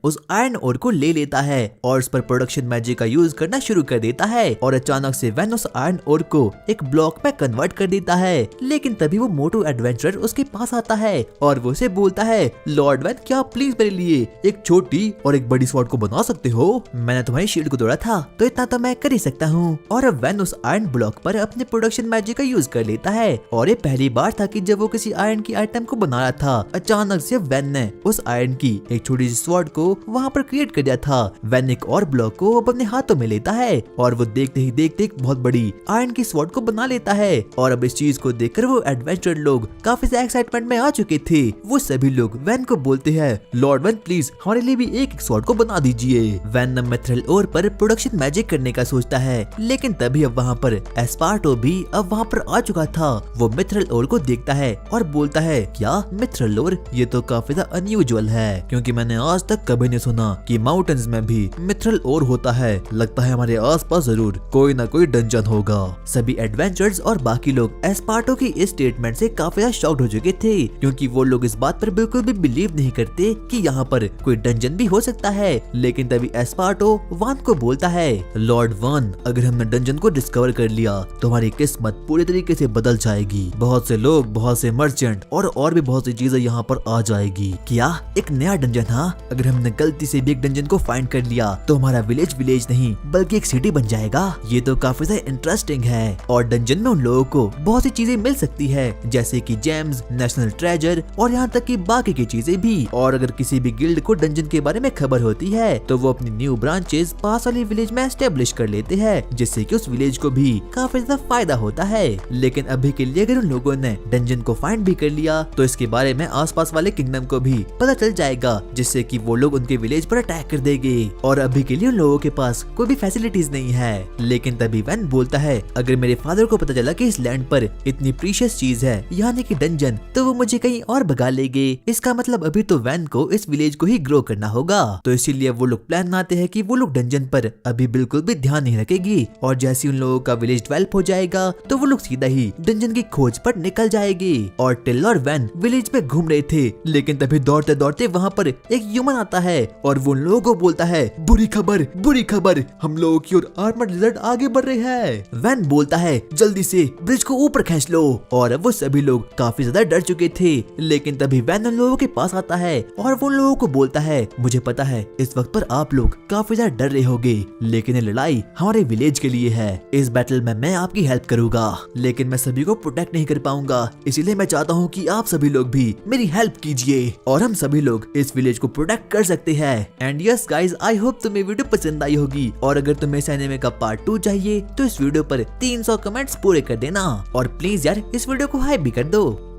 उस आयरन ओर को ले लेता है और उस पर प्रोडक्शन मैजिक का यूज करना शुरू कर देता है। और अचानक से वैन उस आयरन ओर को एक ब्लॉक में कन्वर्ट कर देता है। लेकिन तभी वो मोटू एडवेंचरर उसके पास आता है और वो उसे बोलता है, लॉर्ड वैन क्या आप प्लीज मेरे लिए एक छोटी और एक बड़ी स्वॉर्ड को बना सकते हो? मैंने तुम्हारी शील्ड को तोड़ा था तो इतना तो मैं कर ही सकता हूँ। और अब वैन उस आयरन ब्लॉक पर अपने प्रोडक्शन मैजिक का यूज कर लेता है। और ये पहली बार था कि जब वो किसी आयरन की आइटम को बना रहा था, अचानक से वैन ने उस आयरन की एक छोटी सी स्वॉर्ड को वहाँ पर क्रिएट कर दिया था। वैन एक और ब्लॉक को अपने हाथों में लेता है और वो देखते ही देखते एक बहुत बड़ी आयरन की स्वॉर्ड को बना लेता है। और अब इस चीज को देखकर वो एडवेंचर लोग काफी से एक्साइटमेंट में आ चुके थे। वो सभी लोग वैन को बोलते हैं, लॉर्ड वैन प्लीज हमारे लिए भी एक स्वॉर्ड को बना दीजिए। वैन मिथरल ओर पर प्रोडक्शन मैजिक करने का सोचता है, लेकिन तभी अब वहाँ पर एस्पार्टो भी अब वहाँ पर आ चुका था। वो मिथरल ओर को देखता है और बोलता है, क्या मिथरल ओर? ये तो काफी अनयूजुअल है, क्योंकि मैंने आज तक कभी नहीं सुना कि माउंटेन्स में भी मिथरल ओर होता है। लगता है हमारे आसपास जरूर कोई ना कोई डंजन होगा। सभी एडवेंचर्स और बाकी लोग एस्पार्टो की इस स्टेटमेंट से काफी ज्यादा शॉक्ड हो चुके थे, क्योंकि वो लोग इस बात पर बिल्कुल भी बिलीव नहीं करते कि यहाँ पर कोई डंजन भी हो सकता है। लेकिन तभी एस्पार्टो वान को बोलता है, लॉर्ड वान अगर हमने डंजन को डिस्कवर कर लिया तो हमारी किस्मत पूरी तरीके से बदल जाएगी। बहुत से लोग, बहुत से मर्चेंट और भी बहुत सी चीजें यहाँ पर आ जाएगी। क्या एक नया डंजन? हाँ अगर हमने गलती से भी एक डंजन को फाइंड कर लिया तो हमारा विलेज नहीं बल्कि एक सिटी बन जाएगा। ये तो काफी ज्यादा इंटरेस्टिंग है। और डंजन में उन लोगों को बहुत सी चीजें मिल सकती है, जैसे कि जेम्स, नेशनल ट्रेजर और यहाँ तक कि बाकी की चीजें भी। और अगर किसी भी गिल्ड को डंजन के बारे में खबर होती है तो वो अपनी न्यू ब्रांचेस पास वाली विलेज में एस्टेब्लिश कर लेते हैं, जिससे कि उस विलेज को भी काफी ज्यादा फायदा होता है। लेकिन अभी के लिए अगर उन लोगों ने डंजन को फाइंड भी कर लिया तो इसके बारे में आसपास वाले किंगडम को भी पता चल जाएगा, जिससे कि वो लोग उनके विलेज पर अटैक कर देंगे। और अभी के लिए उन लोगों के पास कोई भी फैसिलिटीज नहीं है। लेकिन तभी वैन बोलता है, अगर मेरे फादर को पता चला कि इस लैंड पर इतनी प्रीशियस चीज है यानी कि डंजन, तो वो मुझे कहीं और भगा लेंगे। इसका मतलब अभी तो वैन को इस विलेज को ही ग्रो करना होगा। तो इसीलिए वो लोग प्लान बनाते हैं कि वो लोग डंजन पर अभी बिल्कुल भी ध्यान नहीं रखेगी, और जैसे उन लोगों का विलेज डेवलप हो जाएगा तो वो लोग सीधा ही डंजन की खोज पर निकल जाएगी। और टिल और वैन विलेज में घूम रहे थे, लेकिन तभी दौड़ते दौड़ते वहाँ पर एक ह्यूमन आता है और वो उन लोगों को बोलता है, बुरी खबर, हम लोगों की ओर आर्मर्ड लिजर्ड आगे बढ़ रहे हैं। वैन बोलता है, जल्दी से ब्रिज को ऊपर खींच लो। और अब वो सभी लोग काफी ज्यादा डर चुके थे, लेकिन तभी वैन उन लोगों के पास आता है और वो उन लोगों को बोलता है, मुझे पता है इस वक्त पर आप लोग काफी ज्यादा डर रहे होंगे, लेकिन ये लड़ाई हमारे विलेज के लिए है। इस बैटल में मैं आपकी हेल्प करूंगा, लेकिन मैं सभी को प्रोटेक्ट नहीं कर पाऊंगा, इसीलिए मैं चाहता हूँ कि आप सभी लोग भी मेरी हेल्प कीजिए और हम सभी लोग इस विलेज को प्रोटेक्ट कर सकते हैं। And yes guys, I hope तुम्हें वीडियो पसंद आई होगी, और अगर तुम्हें इस एनिमे का पार्ट 2 चाहिए तो इस वीडियो पर 300 कमेंट्स पूरे कर देना, और प्लीज यार इस वीडियो को हाइप भी कर दो।